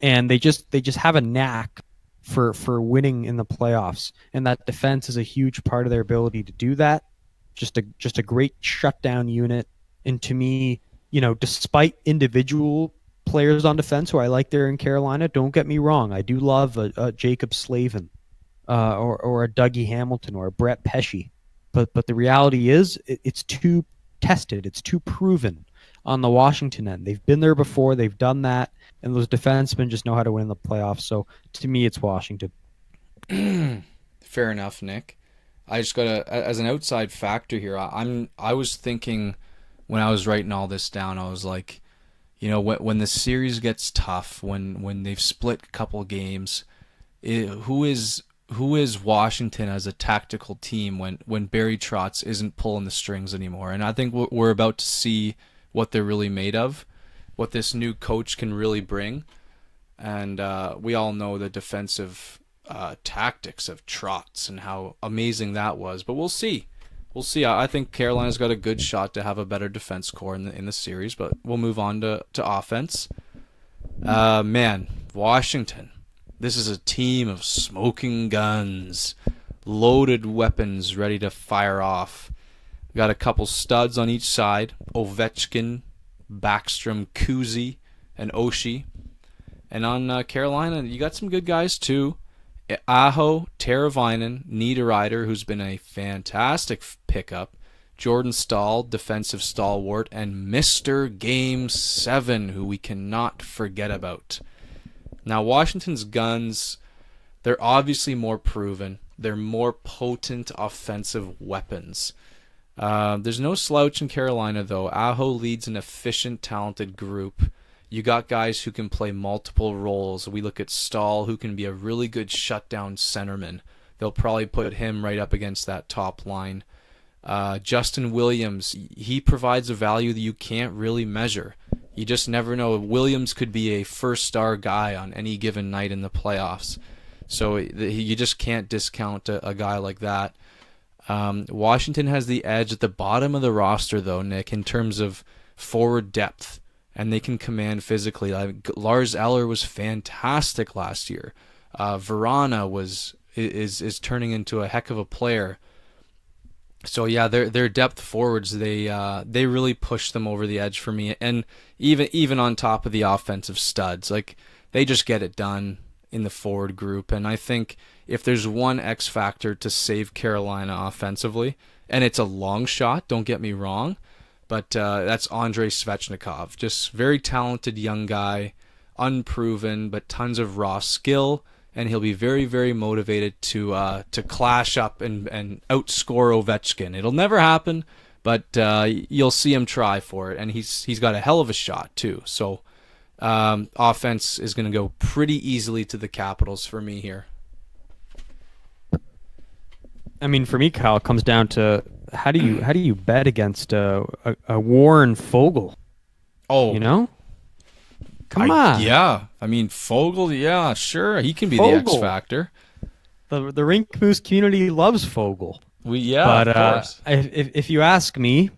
and they just have a knack for winning in the playoffs. And that defense is a huge part of their ability to do that. Just a great shutdown unit. And to me, despite individual players on defense who I like there in Carolina, don't get me wrong, I do love a Jacob Slavin or a Dougie Hamilton or a Brett Pesce. But the reality is it's too tested. It's too proven on the Washington end. They've been there before. They've done that. And those defensemen just know how to win the playoffs. So to me, it's Washington. Fair enough, Nick. I just got as an outside factor here, I was thinking when I was writing all this down, I was like, when the series gets tough, when they've split a couple games, who is Washington as a tactical team when Barry Trotz isn't pulling the strings anymore? And I think we're about to see what they're really made of, what this new coach can really bring. And we all know the defensive tactics of Trotz and how amazing that was. But we'll see. We'll see. I think Carolina's got a good shot to have a better defense core in the series. But we'll move on to offense. Man, Washington. This is a team of smoking guns, loaded weapons ready to fire off. We got a couple studs on each side: Ovechkin, Backstrom, Kuzi, and Oshie. And on Carolina, you got some good guys too. Aho, Teravainen, Niederreiter, who's been a fantastic pickup, Jordan Stahl, defensive stalwart, and Mr. Game 7, who we cannot forget about. Now, Washington's guns, they're obviously more proven. They're more potent offensive weapons. There's no slouch in Carolina, though. Aho leads an efficient, talented group. You got guys who can play multiple roles. We look at Stahl, who can be a really good shutdown centerman. They'll probably put him right up against that top line. Justin Williams, he provides a value that you can't really measure. You just never know. Williams could be a first-star guy on any given night in the playoffs. So you just can't discount a guy like that. Washington has the edge at the bottom of the roster, though, Nick, in terms of forward depth, and they can command physically. Lars Eller was fantastic last year. Verana is turning into a heck of a player. So yeah, their depth forwards, they really push them over the edge for me, and even on top of the offensive studs, like they just get it done in the forward group. And I think if there's one X factor to save Carolina offensively, and it's a long shot, don't get me wrong, but that's Andrei Svechnikov, just very talented young guy, unproven, but tons of raw skill. And he'll be very, very motivated to clash up and outscore Ovechkin. It'll never happen, but you'll see him try for it. And he's got a hell of a shot too. So offense is going to go pretty easily to the Capitals for me here. I mean, for me, Kyle, it comes down to how do you bet against a Warren Fogle? Oh, Come on. Yeah. I mean, Fogle, yeah, sure. He can be the X factor. The Rink Moose community loves Fogle. Of course. If you ask me,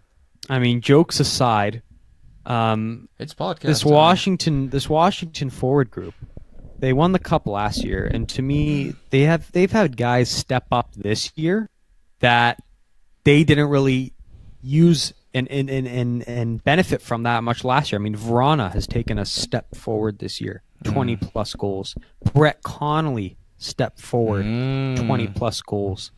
I mean, jokes aside, it's podcast this Washington forward group, they won the cup last year, and to me, they've had guys step up this year that they didn't really use and benefit from that much last year. I mean, Verana has taken a step forward this year, 20-plus goals. Brett Connolly stepped forward, 20-plus goals.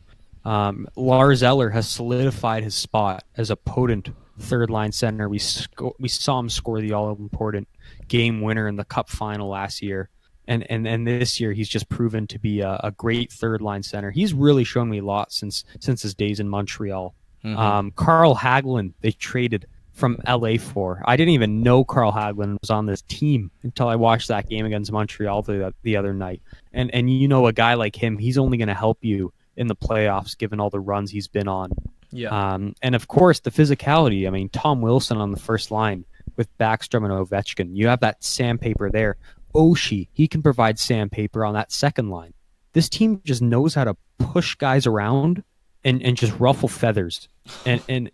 Lars Eller has solidified his spot as a potent third line center. We saw him score the all important game winner in the Cup final last year, and this year he's just proven to be a great third line center. He's really shown me a lot since his days in Montreal. Carl Hagelin they traded from LA for. I didn't even know Carl Hagelin was on this team until I watched that game against Montreal the other night. And a guy like him, he's only going to help you in the playoffs given all the runs he's been on. Yeah. And of course the physicality. I mean, Tom Wilson on the first line with Backstrom and Ovechkin. You have that sandpaper there. Oshie, he can provide sandpaper on that second line. This team just knows how to push guys around and just ruffle feathers. And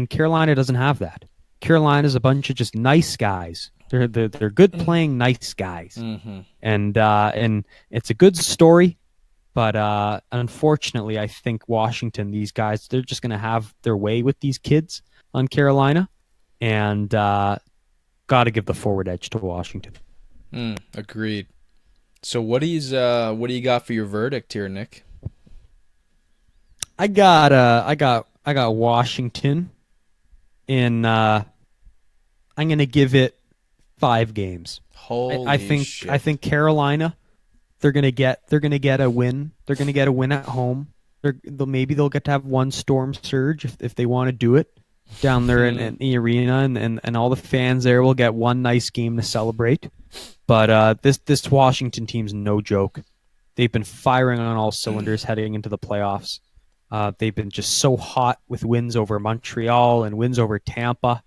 Carolina doesn't have that. Carolina is a bunch of just nice guys. They're good playing nice guys. And it's a good story, but unfortunately I think Washington, these guys, they're just going to have their way with these kids on Carolina, and got to give the forward edge to Washington. Agreed. So what do you got for your verdict here, Nick? I got Washington in I'm going to give it 5 games. Holy I think shit. I think Carolina, they're going to get a win. They're going to get a win at home. Maybe they'll get to have one storm surge if they want to do it down there in the arena, and all the fans there will get one nice game to celebrate. But this Washington team's no joke. They've been firing on all cylinders heading into the playoffs. They've been just so hot with wins over Montreal and wins over Tampa.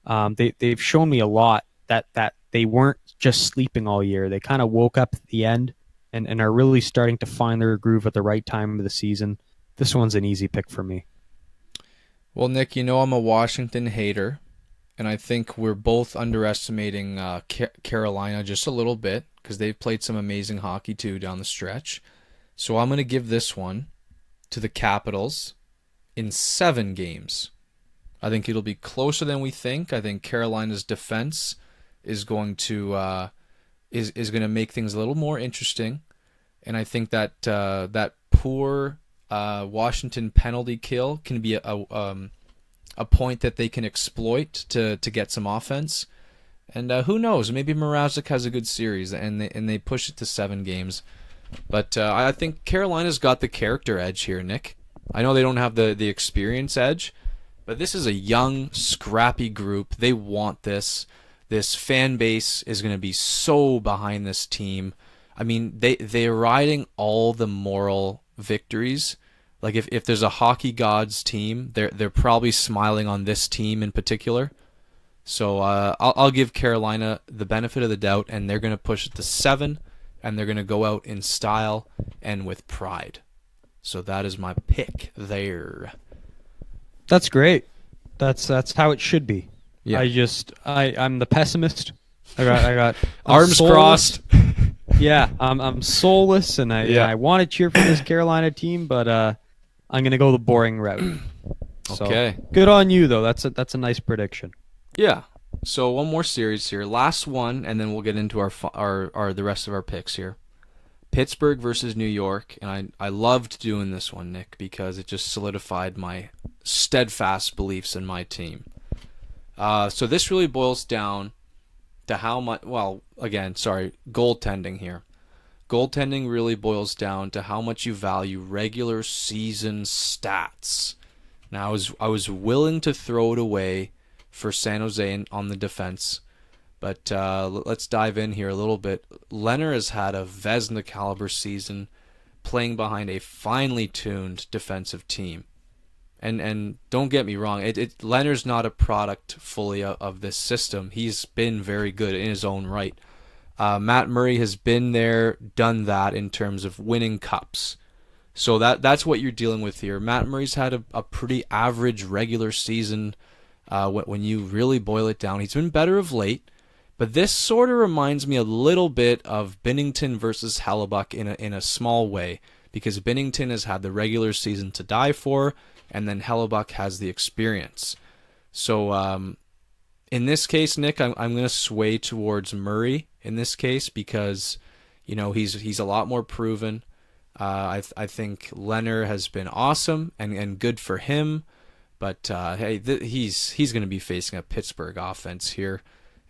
They've shown me a lot that they weren't just sleeping all year. They kind of woke up at the end and are really starting to find their groove at the right time of the season. This one's an easy pick for me. Well, Nick, I'm a Washington hater, and I think we're both underestimating Carolina just a little bit because they've played some amazing hockey too down the stretch. So I'm going to give this one to the Capitals in 7 games. I think it'll be closer than we think. I think Carolina's defense is going to is going to make things a little more interesting, and I think that that poor Washington penalty kill can be a point that they can exploit to get some offense. And who knows? Maybe Mrazek has a good series and they push it to 7 games. But I think Carolina's got the character edge here, Nick. I know they don't have the experience edge, but this is a young, scrappy group. They want this. This fan base is going to be so behind this team. I mean, they're riding all the moral victories. Like if there's a hockey gods team, they're probably smiling on this team in particular. So I'll give Carolina the benefit of the doubt, and they're going to push it to 7. And they're going to go out in style and with pride. So that is my pick there. That's great. That's how it should be. Yeah. I'm the pessimist. I got arms crossed. Yeah, I'm soulless, and I want to cheer for this Carolina team, but I'm going to go the boring route. Okay. So, good on you though. That's a nice prediction. Yeah. So one more series here, last one, and then we'll get into our the rest of our picks here. Pittsburgh versus New York, and I loved doing this one, Nick, because it just solidified my steadfast beliefs in my team. So this really boils down to how much. Well, again, sorry, goaltending here. Goaltending really boils down to how much you value regular season stats. Now, I was willing to throw it away for San Jose on the defense, but let's dive in here a little bit. Leonard has had a Vezina caliber season playing behind a finely tuned defensive team. And don't get me wrong, Leonard's not a product fully of this system. He's been very good in his own right. Matt Murray has been there, done that in terms of winning cups. So that's what you're dealing with here. Matt Murray's had a pretty average regular season when you really boil it down. He's been better of late, but this sort of reminds me a little bit of Binnington versus Hellebuck in a small way, because Binnington has had the regular season to die for, and then Hellebuck has the experience. So in this case, Nick, I'm going to sway towards Murray in this case because he's a lot more proven. I think Leonard has been awesome and good for him, but hey, he's going to be facing a Pittsburgh offense here.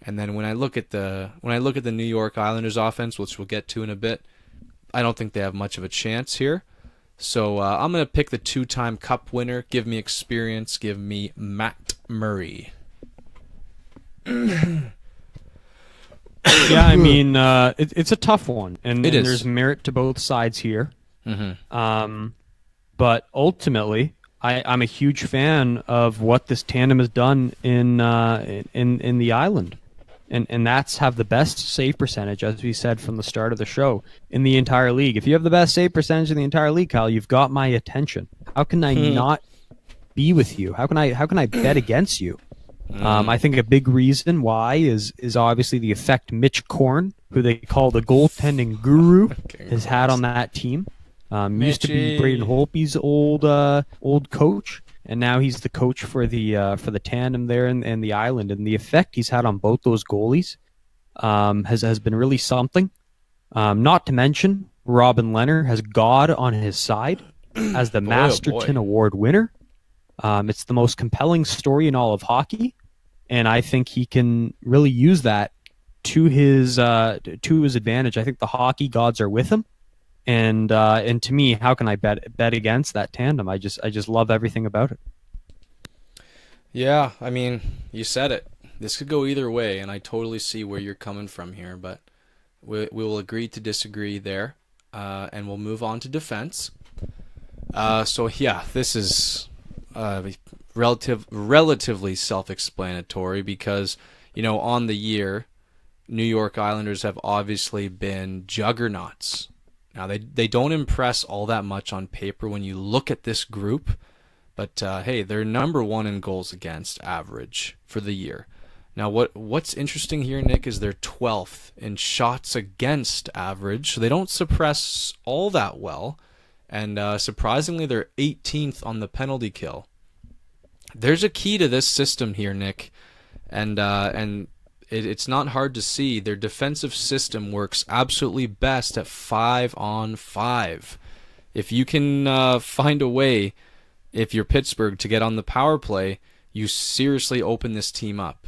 And then when I look at the New York Islanders offense, which we'll get to in a bit, I don't think they have much of a chance here. So I'm going to pick the 2-time Cup winner. Give me experience. Give me Matt Murray. Yeah, I mean, it's a tough one, and It is. there's merit to both sides here. Mm-hmm. But ultimately, I'm a huge fan of what this tandem has done in the island, and that's have the best save percentage, as we said from the start of the show, in the entire league. If you have the best save percentage in the entire league, Kyle, you've got my attention. How can I not be with you? How can I bet against you? I think a big reason why is obviously the effect Mitch Korn, who they call the goaltending guru, has had on that team. Used to be Braden Holtby's old coach, and now he's the coach for the tandem there in the island. And the effect he's had on both those goalies has been really something. Not to mention, Robin Leonard has God on his side as the Masterton Award winner. It's the most compelling story in all of hockey, and I think he can really use that to his advantage. I think the hockey gods are with him, and to me, how can I bet against that tandem? I just love everything about it. Yeah, I mean, you said it. This could go either way, and I totally see where you're coming from here, but we will agree to disagree there, and we'll move on to defense. So yeah, this is relatively self-explanatory because, on the year, New York Islanders have obviously been juggernauts. Now, they don't impress all that much on paper when you look at this group, but hey, they're number one in goals against average for the year. Now, what's interesting here, Nick, is they're 12th in shots against average, so they don't suppress all that well, and surprisingly, they're 18th on the penalty kill. There's a key to this system here, Nick, and it's not hard to see. Their defensive system works absolutely best at 5-on-5. If you can find a way, if you're Pittsburgh, to get on the power play, you seriously open this team up.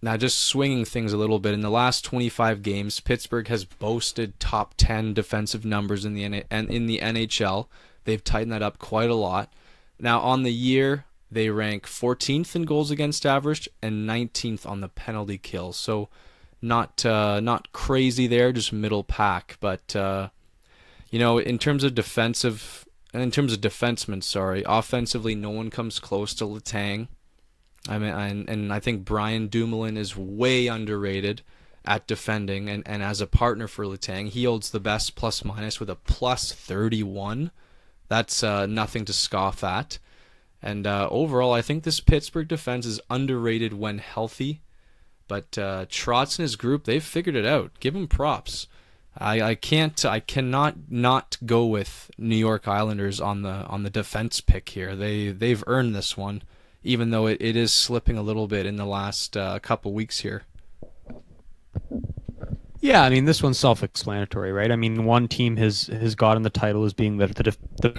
Now, just swinging things a little bit, in the last 25 games, Pittsburgh has boasted top 10 defensive numbers in the NHL. They've tightened that up quite a lot. Now, on the year, they rank 14th in goals against average and 19th on the penalty kill. So, not crazy there, just middle pack. But in terms of defensemen, offensively, no one comes close to Letang. I mean, and I think Brian Dumoulin is way underrated at defending, and as a partner for Letang, he holds the best plus minus with a plus 31. That's nothing to scoff at. And overall, I think this Pittsburgh defense is underrated when healthy. But Trotz and his group, they've figured it out. Give them props. I cannot not go with New York Islanders on the defense pick here. They've earned this one, even though it is slipping a little bit in the last couple weeks here. Yeah, I mean, this one's self-explanatory, right? I mean, one team has gotten the title as being the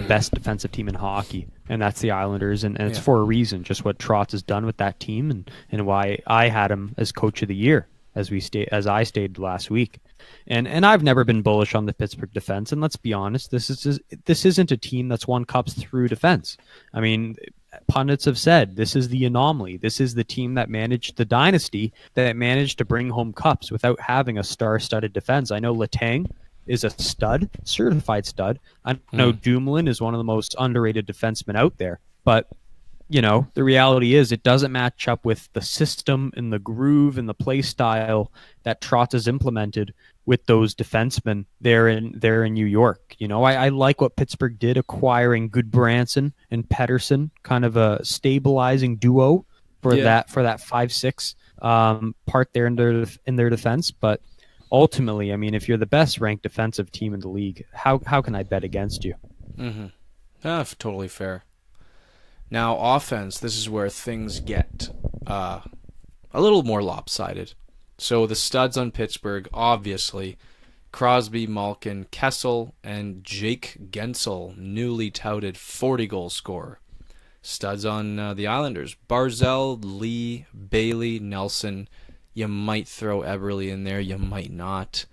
best defensive team in hockey, and that's the Islanders, and it's for a reason, just what Trotz has done with that team, and why I had him as coach of the year, as I stated last week. And I've never been bullish on the Pittsburgh defense, and let's be honest, this isn't a team that's won cups through defense. I mean, pundits have said this is the anomaly. This is the team that managed the dynasty, that managed to bring home cups without having a star-studded defense. I know Letang is a stud, certified stud. I know Dumoulin is one of the most underrated defensemen out there. But, the reality is it doesn't match up with the system and the groove and the play style that Trotz has implemented with those defensemen there in New York. I like what Pittsburgh did, acquiring Goodbranson and Pettersson, kind of a stabilizing duo for that 5-6 part there in their defense. But ultimately, I mean, if you're the best ranked defensive team in the league, how can I bet against you? Mm-hmm. That's totally fair. Now, offense, this is where things get a little more lopsided. So the studs on Pittsburgh, obviously, Crosby, Malkin, Kessel, and Jake Gensel, newly touted 40-goal scorer. Studs on the Islanders: Barzal, Lee, Bailey, Nelson. You might throw Eberle in there, you might not.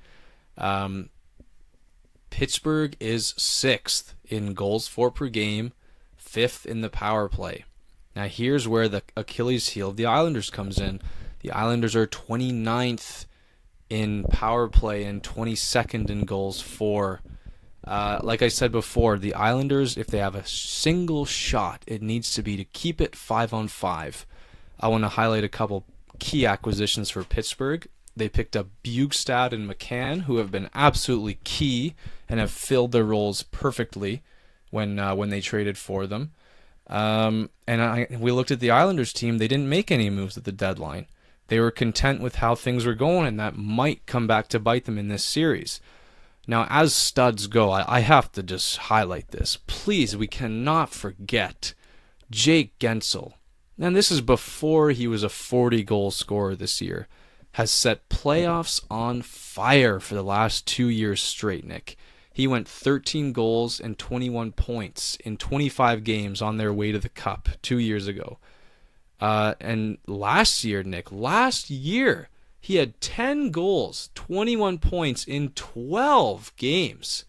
Pittsburgh is 6th in goals for per game, 5th in the power play. Now here's where the Achilles heel of the Islanders comes in. The Islanders are 29th in power play and 22nd in goals for. Like I said before, the Islanders, if they have a single shot, it needs to be to keep it 5-on-5. I want to highlight a couple key acquisitions for Pittsburgh. They picked up Bjugstad and McCann, who have been absolutely key and have filled their roles perfectly when they traded for them. We looked at the Islanders team. They didn't make any moves at the deadline. They were content with how things were going, and that might come back to bite them in this series. Now, as studs go, I have to just highlight this. Please, we cannot forget Jake Gensel. And this is before he was a 40-goal scorer this year. Has set playoffs on fire for the last 2 years straight, Nick. He went 13 goals and 21 points in 25 games on their way to the Cup 2 years ago. And last year, Nick, he had 10 goals, 21 points in 12 games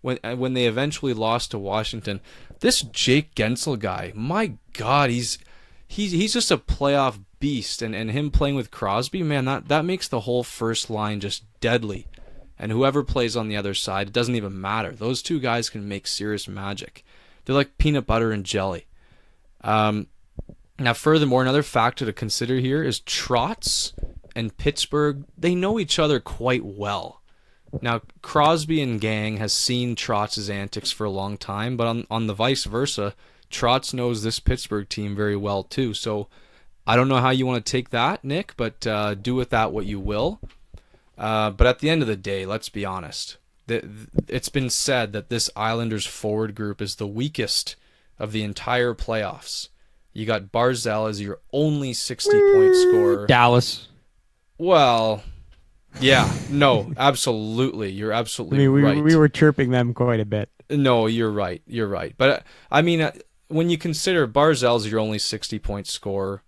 when they eventually lost to Washington. This Jake Gensel guy, my God, he's just a playoff beast. And him playing with Crosby, man, that makes the whole first line just deadly. And whoever plays on the other side, it doesn't even matter. Those two guys can make serious magic. They're like peanut butter and jelly. Now, furthermore, another factor to consider here is Trotz and Pittsburgh. They know each other quite well. Now, Crosby and gang has seen Trotz's antics for a long time, but on the vice versa, Trotz knows this Pittsburgh team very well too. So I don't know how you want to take that, Nick, but do with that what you will. But at the end of the day, let's be honest. It's been said that this Islanders forward group is the weakest of the entire playoffs. You got Barzal as your only 60-point scorer. Dallas. Well, yeah, no, absolutely. You're absolutely right. We were chirping them quite a bit. No, you're right. You're right. But, I mean, when you consider Barzal's your only 60-point scorer,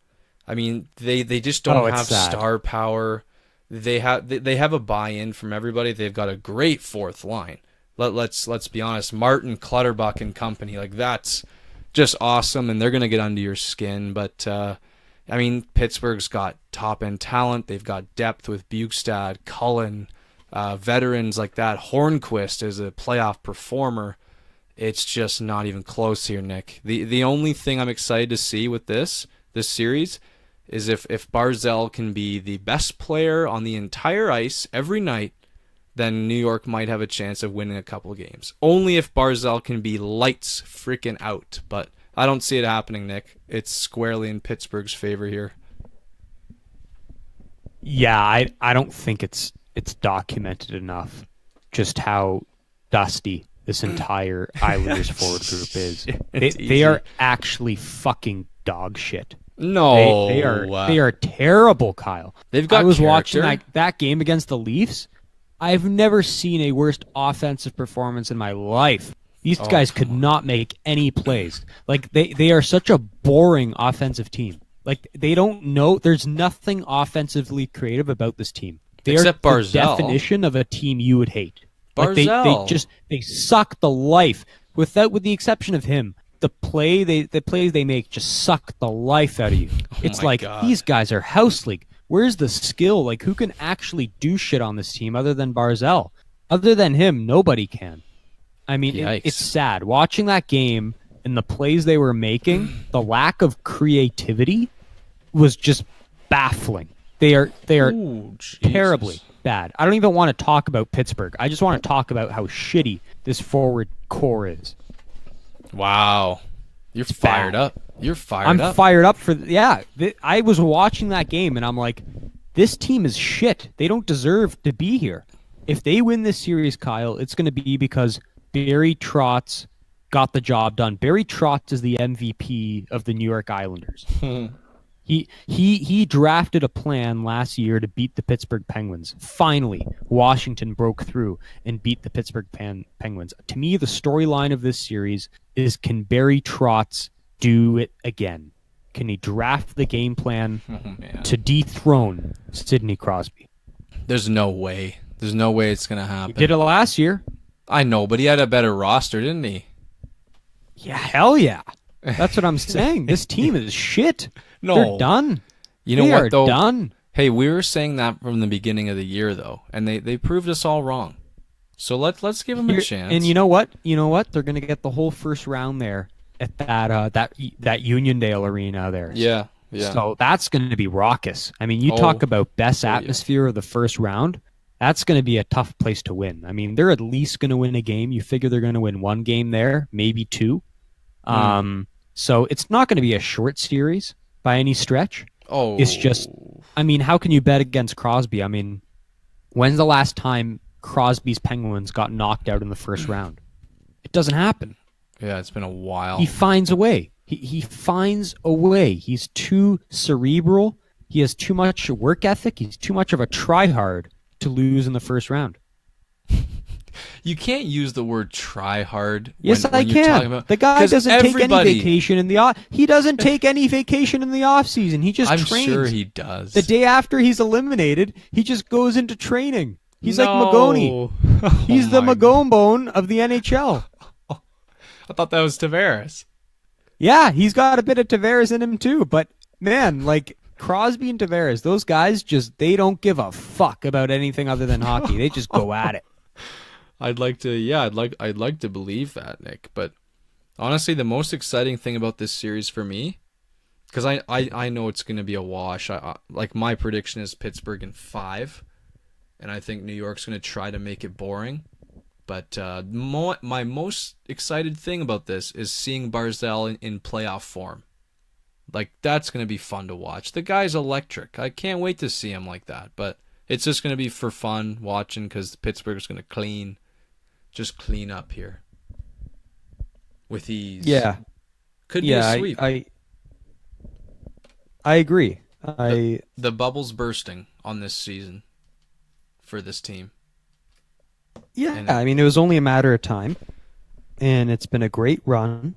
I mean, they just don't have star power. They have a buy-in from everybody. They've got a great fourth line. Let's be honest. Martin, Clutterbuck, and company, like, that's just awesome, and they're going to get under your skin. But, I mean, Pittsburgh's got top-end talent. They've got depth with Bjugstad, Cullen, veterans like that. Hornquist is a playoff performer. It's just not even close here, Nick. The only thing I'm excited to see with this series is if Barzal can be the best player on the entire ice every night, then New York might have a chance of winning a couple games. Only if Barzal can be lights freaking out. But I don't see it happening, Nick. It's squarely in Pittsburgh's favor here. Yeah, I don't think it's documented enough just how dusty this entire Islanders forward group is. They are actually fucking dog shit. No, they are terrible, Kyle. They've got. I was character. watching that game against the Leafs. I've never seen a worse offensive performance in my life. These guys could not make any plays. Like they are such a boring offensive team. Like they don't know. There's nothing offensively creative about this team. They Except are Barzal. the definition of a team you would hate. Barzal. Like they suck the life. With the exception of him. The plays they make just suck the life out of you. It's like God. These guys are house league. Where's the skill? Like who can actually do shit on this team other than Barzal? Other than him, nobody can. I mean, it's sad watching that game and the plays they were making. The lack of creativity was just baffling. They are terribly bad. I don't even want to talk about Pittsburgh. I just want to talk about how shitty this forward core is. Wow. You're fired up. You're fired up. I'm fired up for... Yeah. I was watching that game, and I'm like, this team is shit. They don't deserve to be here. If they win this series, Kyle, it's going to be because Barry Trotz got the job done. Barry Trotz is the MVP of the New York Islanders. He drafted a plan last year to beat the Pittsburgh Penguins. Finally, Washington broke through and beat the Pittsburgh Penguins. To me, the storyline of this series is, can Barry Trotz do it again? Can he draft the game plan to dethrone Sidney Crosby? There's no way. There's no way it's going to happen. He did it last year. I know, but he had a better roster, didn't he? Yeah, hell yeah. That's what I'm saying. This team is shit. No. They're done. You know they what, are though? done. Hey, we were saying that from the beginning of the year, though, and they proved us all wrong. So let's give them a chance. And you know what? You know what? They're going to get the whole first round there at that Uniondale arena there. Yeah, yeah. So that's going to be raucous. I mean, you talk about best atmosphere of the first round. That's going to be a tough place to win. I mean, they're at least going to win a game. You figure they're going to win one game there, maybe two. So it's not going to be a short series by any stretch. Oh, It's just, I mean, how can you bet against Crosby? I mean, when's the last time Crosby's Penguins got knocked out in the first round? It doesn't happen. yeah, it's been a while. He finds a way. He finds a way. He's too cerebral. He has too much work ethic. He's too much of a tryhard to lose in the first round. You can't use the word try hard. Yes, when I you're talking can. about, The guy 'cause doesn't take everybody- any vacation in the off. He doesn't take any vacation in the off season. He just I'm trains. sure he does. The day after he's eliminated, he just goes into training. He's like No. Magoni. He's Oh the my- Magone of the NHL. I thought that was Tavares. Yeah, he's got a bit of Tavares in him too. But man, like Crosby and Tavares, those guys they don't give a fuck about anything other than hockey. They just go at it. I'd like to believe that, Nick. But honestly, the most exciting thing about this series for me, because I know it's going to be a wash. Like my prediction is Pittsburgh in 5, and I think New York's going to try to make it boring. But my most excited thing about this is seeing Barzal in playoff form. Like, that's going to be fun to watch. The guy's electric. I can't wait to see him like that. But it's just going to be for fun watching because Pittsburgh's going to clean up here with ease. Yeah, Could be a sweep. I agree. The bubble's bursting on this season for this team. Yeah, And- I mean, it was only a matter of time, and it's been a great run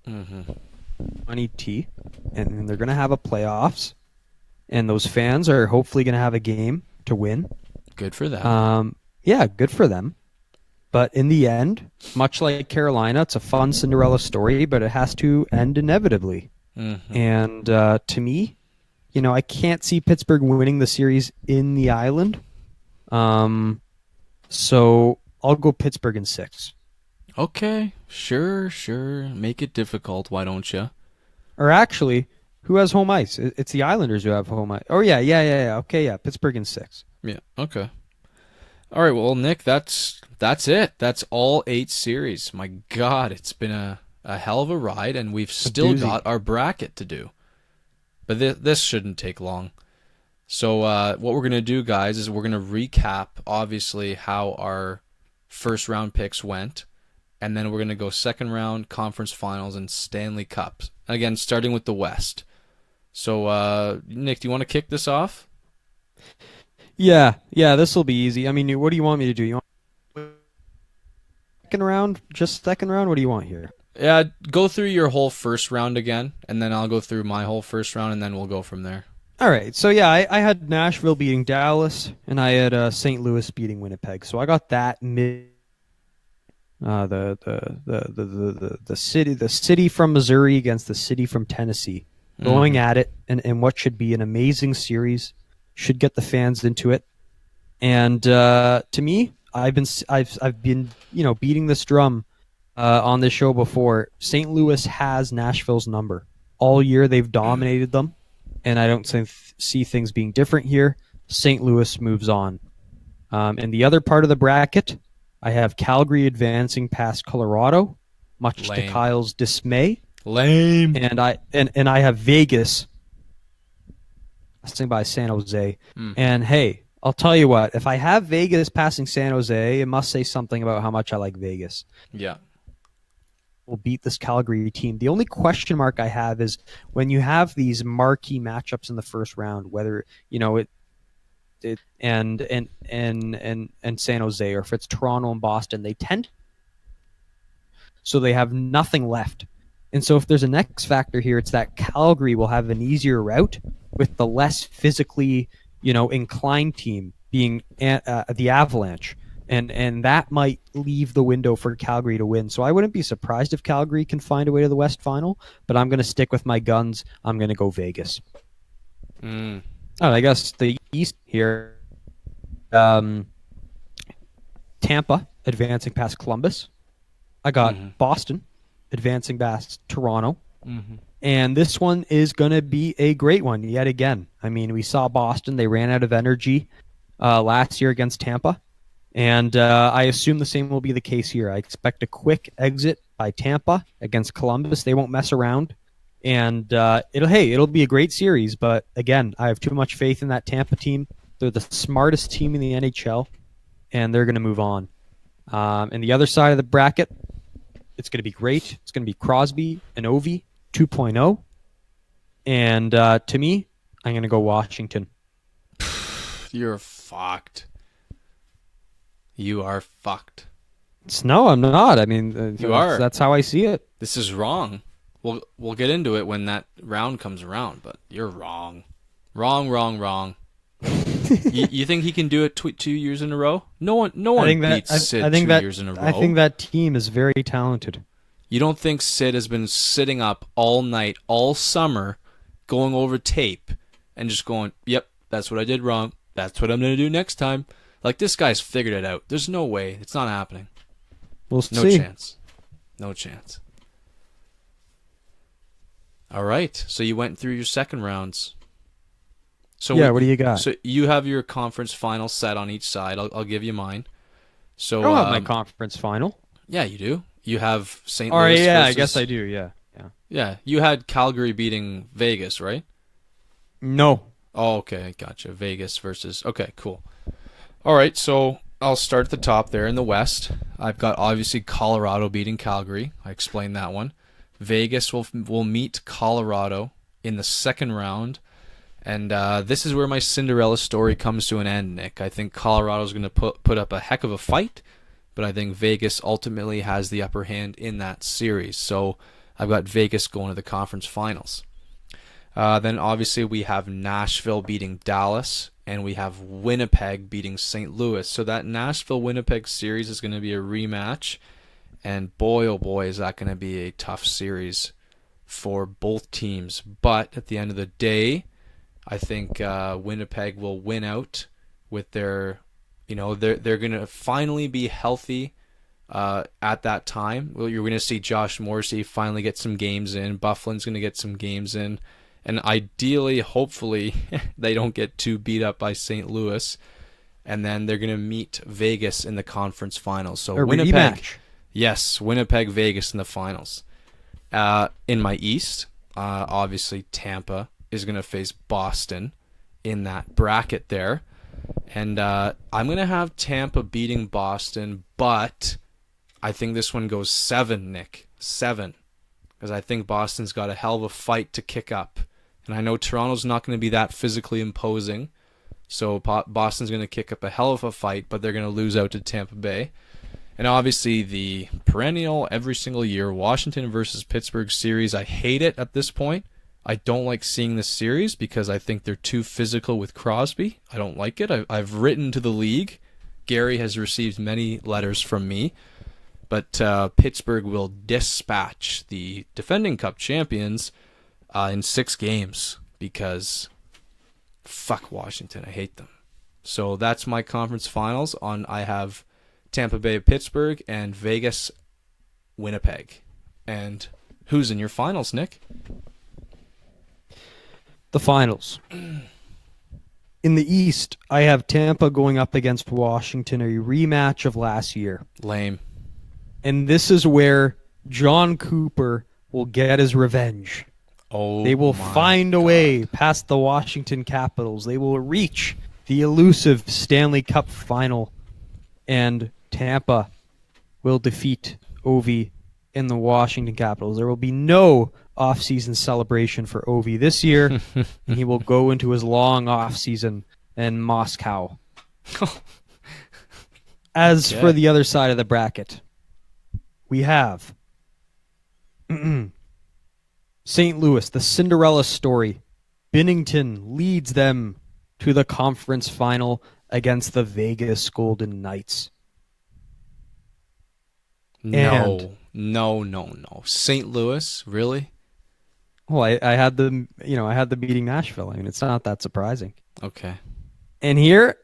Mm-hmm. on ET, and they're going to have a playoffs, and those fans are hopefully going to have a game to win. Good for them. Yeah, good for them. But in the end, much like Carolina, it's a fun Cinderella story, but it has to end inevitably. Mm-hmm. And to me, I can't see Pittsburgh winning the series in the island. So I'll go Pittsburgh in 6. Okay, sure. Make it difficult, why don't you? Or actually, who has home ice? It's the Islanders who have home ice. Oh, yeah. Okay, yeah, Pittsburgh in 6. Yeah, okay. All right, well, Nick, that's it. That's all 8 series. My God, it's been a hell of a ride, and we've still doozy. got our bracket to do. But this shouldn't take long. So what we're going to do, guys, is we're going to recap, obviously, how our first round picks went, and then we're going to go second round, conference finals, and Stanley Cups. Again, starting with the West. So, Nick, do you want to kick this off? Yeah, this will be easy. I mean, what do you want me to do? You want second round? Just second round? What do you want here? Yeah, go through your whole first round again, and then I'll go through my whole first round, and then we'll go from there. All right. So yeah, I had Nashville beating Dallas, and I had St. Louis beating Winnipeg. So I got that the city from Missouri against the city from Tennessee, going at it, and what should be an amazing series, should get the fans into it. And to me, I've been beating this drum on this show before. St. Louis has Nashville's number all year. They've dominated them. And I don't see things being different here. St. Louis moves on. In the other part of the bracket, I have Calgary advancing past Colorado, much to Lame. Kyle's dismay. Lame. And I have Vegas passing by San Jose. And hey, I'll tell you what, if I have Vegas passing San Jose, it must say something about how much I like Vegas. Yeah. will beat this Calgary team. The only question mark I have is when you have these marquee matchups in the first round, whether it and San Jose, or if it's Toronto and Boston, they tend so they have nothing left. And so if there's an X factor here, it's that Calgary will have an easier route with the less physically, inclined team being the Avalanche. And that might leave the window for Calgary to win. So I wouldn't be surprised if Calgary can find a way to the West Final, but I'm going to stick with my guns. I'm going to go Vegas. I guess the East here, Tampa advancing past Columbus. I got Boston advancing past Toronto. And this one is going to be a great one yet again. I mean, we saw Boston. They ran out of energy last year against Tampa. And I assume the same will be the case here. I expect a quick exit by Tampa against Columbus. They won't mess around. And it'll be a great series. But again, I have too much faith in that Tampa team. They're the smartest team in the NHL, and they're going to move on. And the other side of the bracket, it's going to be great. It's going to be Crosby and Ovi 2.0. And to me, I'm going to go Washington. You're fucked. You are fucked. No, I'm not. I mean, You are. That's how I see it. This is wrong. We'll get into it when that round comes around, but you're wrong. Wrong. you think he can do it 2 years in a row? No one beats Sid 2 years in a row. I think that team is very talented. You don't think Sid has been sitting up all night, all summer, going over tape and just going, yep, that's what I did wrong. That's what I'm going to do next time. Like, this guy's figured it out. There's no way. It's not happening. We'll No see. chance. No chance. All right. So you went through your second rounds. So Yeah, what do you got? So you have your conference final set on each side. I'll give you mine. So I don't have my conference final. yeah, you do. You have St. All right, Louis. yeah, I versus- guess I do. Yeah. Yeah, you had Calgary beating Vegas, right? No. Oh, okay, gotcha. Vegas versus. Okay, cool. All right, so I'll start at the top there in the West. I've got obviously Colorado beating Calgary. I explained that one. Vegas will meet Colorado in the second round. And this is where my Cinderella story comes to an end, Nick. I think Colorado's going to put up a heck of a fight, but I think Vegas ultimately has the upper hand in that series. So I've got Vegas going to the conference finals. Then obviously we have Nashville beating Dallas, and we have Winnipeg beating St. Louis. So that Nashville-Winnipeg series is going to be a rematch, and boy, oh boy, is that going to be a tough series for both teams. But at the end of the day, I think Winnipeg will win out with their, they're going to finally be healthy at that time. Well, you're going to see Josh Morrissey finally get some games in. Bufflin's going to get some games in. And ideally, hopefully, they don't get too beat up by St. Louis. And then they're going to meet Vegas in the conference finals. So A Winnipeg, rematch. yes, Winnipeg, Vegas in the finals. In my East, obviously Tampa is going to face Boston in that bracket there. And I'm going to have Tampa beating Boston, but I think this one goes 7, Nick. 7. Because I think Boston's got a hell of a fight to kick up. And I know Toronto's not going to be that physically imposing. So Boston's going to kick up a hell of a fight, but they're going to lose out to Tampa Bay. And obviously the perennial, every single year, Washington versus Pittsburgh series, I hate it at this point. I don't like seeing this series because I think they're too physical with Crosby. I don't like it. I've written to the league. Gary has received many letters from me. But Pittsburgh will dispatch the defending Cup champions in 6 games because fuck Washington. I hate them. So that's my conference finals. I have Tampa Bay, Pittsburgh, and Vegas, Winnipeg. And who's in your finals, Nick? The finals. In the East, I have Tampa going up against Washington, a rematch of last year. Lame. And this is where John Cooper will get his revenge. Oh, They will my find a God. way past the Washington Capitals. They will reach the elusive Stanley Cup final, and Tampa will defeat Ovi in the Washington Capitals. There will be no off-season celebration for Ovi this year, and he will go into his long off-season in Moscow. As for the other side of the bracket, we have St. Louis, the Cinderella story. Binnington leads them to the conference final against the Vegas Golden Knights. No. St. Louis, really? Well, I had them, I had them beating Nashville. I mean, it's not that surprising. Okay. And here,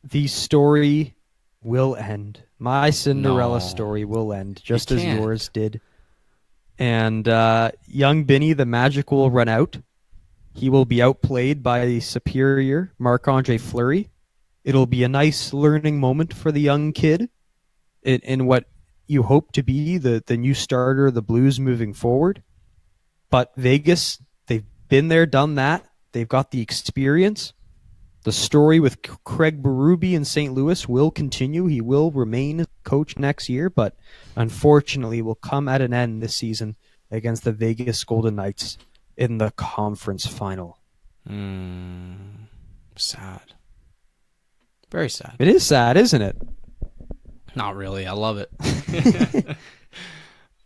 the story will end. My Cinderella story will end, just as yours did. And young Binny, the magic will run out. He will be outplayed by the superior Marc-Andre Fleury. It'll be a nice learning moment for the young kid in what you hope to be the new starter of the Blues moving forward. But Vegas, they've been there, done that. They've got the experience. The story with Craig Berube in St. Louis will continue. He will remain coach next year, but unfortunately will come at an end this season against the Vegas Golden Knights in the conference final. Sad. Very sad. It is sad, isn't it? Not really. I love it.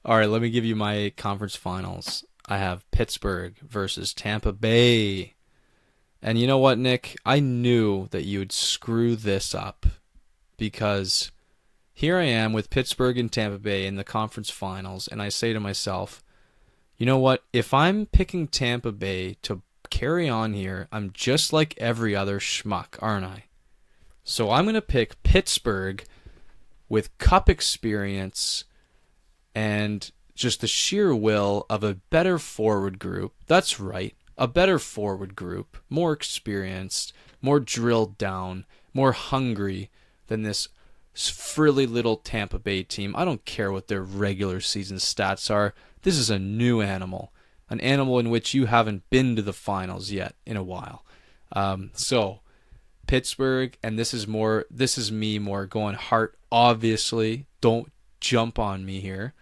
All right, let me give you my conference finals. I have Pittsburgh versus Tampa Bay. And you know what, Nick? I knew that you would screw this up because here I am with Pittsburgh and Tampa Bay in the conference finals, and I say to myself, you know what? If I'm picking Tampa Bay to carry on here, I'm just like every other schmuck, aren't I? So I'm going to pick Pittsburgh with cup experience and just the sheer will of a better forward group. That's right. A better forward group, more experienced, more drilled down, more hungry than this frilly little Tampa Bay team. I don't care what their regular season stats are. This is a new animal, an animal in which you haven't been to the finals yet in a while. So Pittsburgh, and this is me more going Hart, obviously. Don't jump on me here.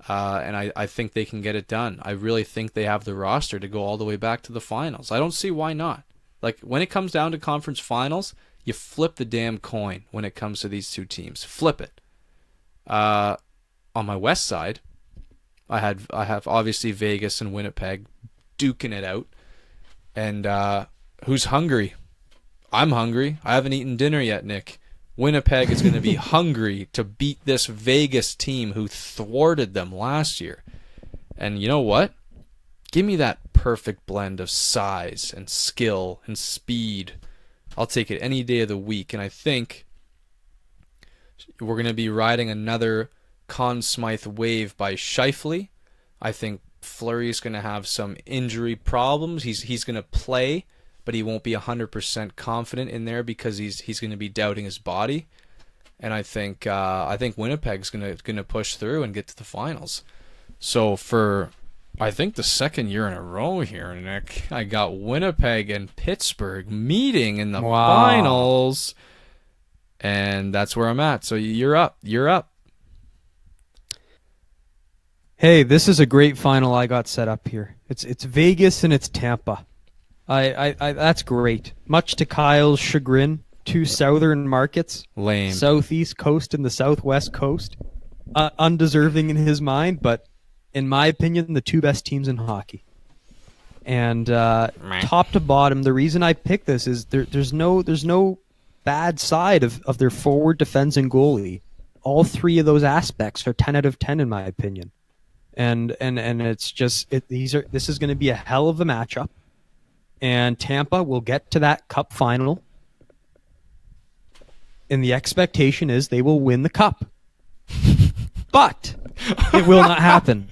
And I think they can get it done. I really think they have the roster to go all the way back to the finals. I don't see why not. Like, when it comes down to conference finals, you flip the damn coin when it comes to these two teams. Flip it. On my west side, I have obviously Vegas and Winnipeg duking it out. And who's hungry? I'm hungry. I haven't eaten dinner yet, Nick. Winnipeg is going to be hungry to beat this Vegas team who thwarted them last year. And you know what? Give me that perfect blend of size and skill and speed. I'll take it any day of the week. And I think we're going to be riding another Conn Smythe wave by Scheifele. I think Fleury's going to have some injury problems. He's going to play, but he won't be 100% confident in there because he's going to be doubting his body. And I think Winnipeg's going to push through and get to the finals. So for I think the second year in a row here, Nick, I got Winnipeg and Pittsburgh meeting in the finals, and that's where I'm at. So you're up. You're up. Hey, this is a great final I got set up here. It's Vegas and it's Tampa. I that's great. Much to Kyle's chagrin, two southern markets, Lame. Southeast Coast and the Southwest Coast, undeserving in his mind, but in my opinion, the two best teams in hockey. And top to bottom, the reason I picked this is there's no bad side of their forward, defense, and goalie. All three of those aspects are 10 out of 10 in my opinion. And it's just this is going to be a hell of a matchup. And Tampa will get to that cup final. And the expectation is they will win the cup. But it will not happen.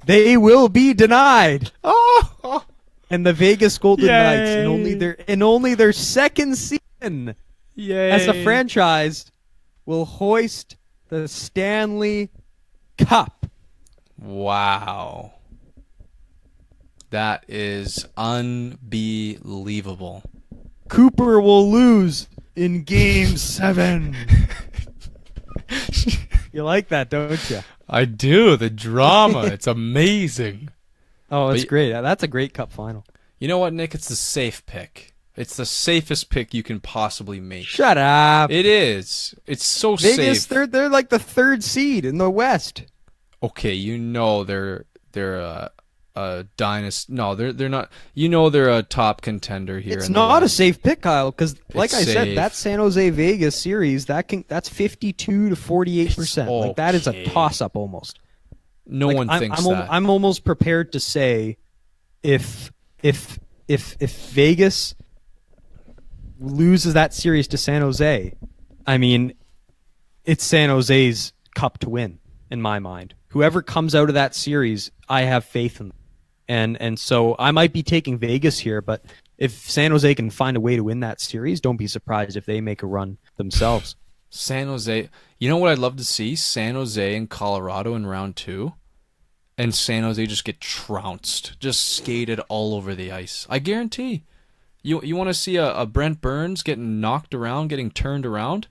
They will be denied. And the Vegas Golden Knights in only their second season as a franchise will hoist the Stanley Cup. Wow. That is unbelievable. Cooper will lose in Game 7. You like that, don't you? I do. The drama. It's amazing. Oh, it's But- great. That's a great Cup final. You know what, Nick? It's the safe pick. It's the safest pick you can possibly make. Shut up. It is. It's so Vegas, safe. they're like the 3rd seed in the West. Okay, you know they're a dynasty. No, they're not. You know they're a top contender here. It's in the not a West. safe pick, Kyle, because like I safe. said, that San Jose Vegas series that's 52 to 48%. Like that is a okay. toss up almost. No Like, one thinks that. I'm almost prepared to say if Vegas loses that series to San Jose, I mean, it's San Jose's Cup to win in my mind. Whoever comes out of that series, I have faith in them. And so I might be taking Vegas here, but if San Jose can find a way to win that series, don't be surprised if they make a run themselves. San Jose. You know what I'd love to see? San Jose and Colorado in round 2. And San Jose just get trounced. Just skated all over the ice. I guarantee. You want to see a Brent Burns getting knocked around, getting turned around?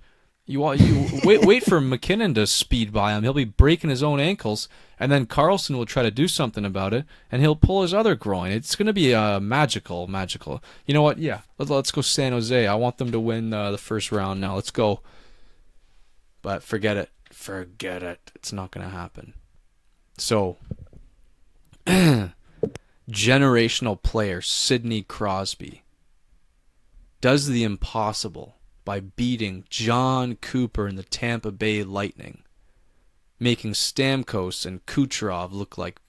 You wait for McKinnon to speed by him. He'll be breaking his own ankles, and then Carlson will try to do something about it, and he'll pull his other groin. It's going to be magical. You know what? Yeah, let's go San Jose. I want them to win the first round now. Let's go. But forget it. It's not going to happen. So, generational player Sidney Crosby does the impossible by beating John Cooper in the Tampa Bay Lightning, making Stamkos and Kucherov look like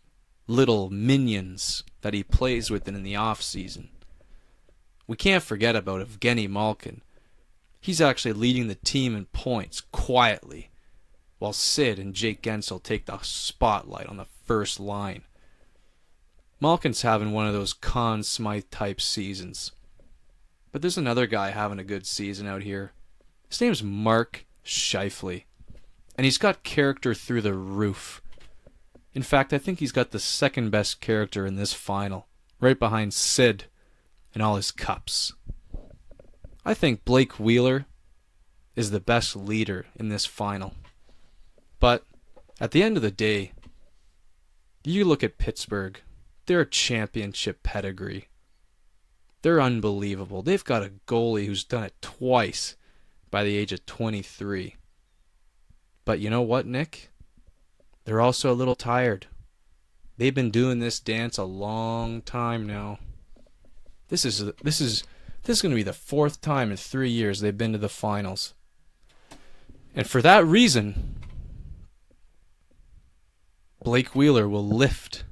little minions that he plays with in the offseason. We can't forget about Evgeny Malkin. He's actually leading the team in points quietly, while Sid and Jake Gensel take the spotlight on the first line. Malkin's having one of those Conn Smythe type seasons. But there's another guy having a good season out here. His name's Mark Scheifele. And he's got character through the roof. In fact, I think he's got the second best character in this final, right behind Sid and all his cups. I think Blake Wheeler is the best leader in this final. But at the end of the day, you look at Pittsburgh, they're a championship pedigree. They're unbelievable. They've got a goalie who's done it twice by the age of 23. But you know what, Nick? They're also a little tired. They've been doing this dance a long time now. This is going to be the 4th time in 3 years they've been to the finals. And for that reason, Blake Wheeler will lift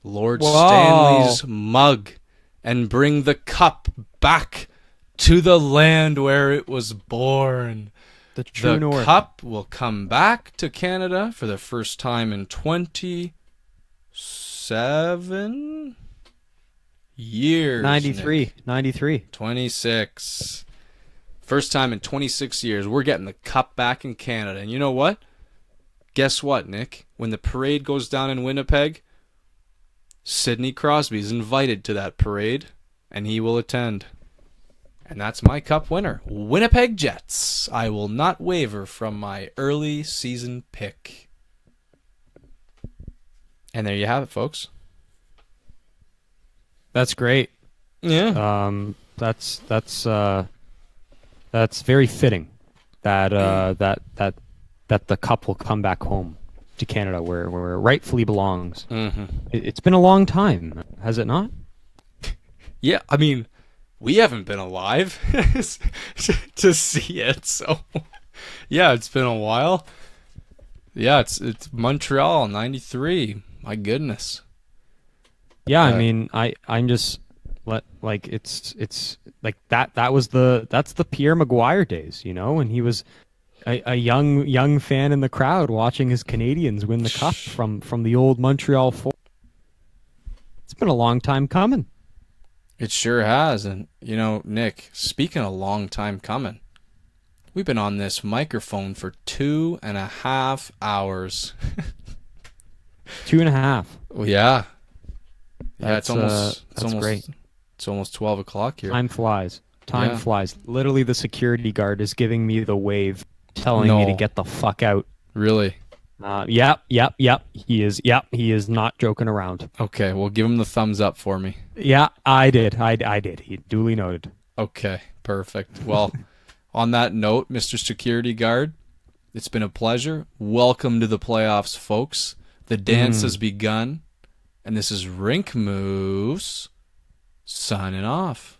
Lord Stanley's mug and bring the cup back to the land where it was born. The true The north. cup will come back to Canada for the first time in 27 years. 93. Nick. 93. 26. First time in 26 years, we're getting the cup back in Canada. And you know what? Guess what, Nick? When the parade goes down in Winnipeg, Sidney Crosby is invited to that parade, and he will attend. And that's my cup winner, Winnipeg Jets. I will not waver from my early season pick. And there you have it, folks. That's great. Yeah. That's very fitting that that the cup will come back home to Canada where it rightfully belongs. Mm-hmm. It's been a long time, has it not? Yeah, I mean, we haven't been alive to see it, so yeah, it's been a while. Yeah, it's Montreal '93. My goodness. Yeah, I mean, I'm just like it's like that's the Pierre Maguire days, you know, and he was a young fan in the crowd watching his Canadians win the cup from the old Montreal Four. It's been a long time coming. It sure has. And, you know, Nick, speaking of long time coming, we've been on this microphone for 2.5 hours. 2.5. Well, yeah. Yeah, That's, it's that's almost great. It's almost 12 o'clock here. Time flies. Yeah. Flies. Literally, the security guard is giving me the wave, telling me to No. get the fuck out. Really? Yep. He is. Yep, he is not joking around. Okay, well, give him the thumbs up for me. Yeah, I did. I did. He duly noted. Okay, perfect. Well, on that note, Mr. Security Guard, it's been a pleasure. Welcome to the playoffs, folks. The dance has begun, and this is Rink Moose signing off.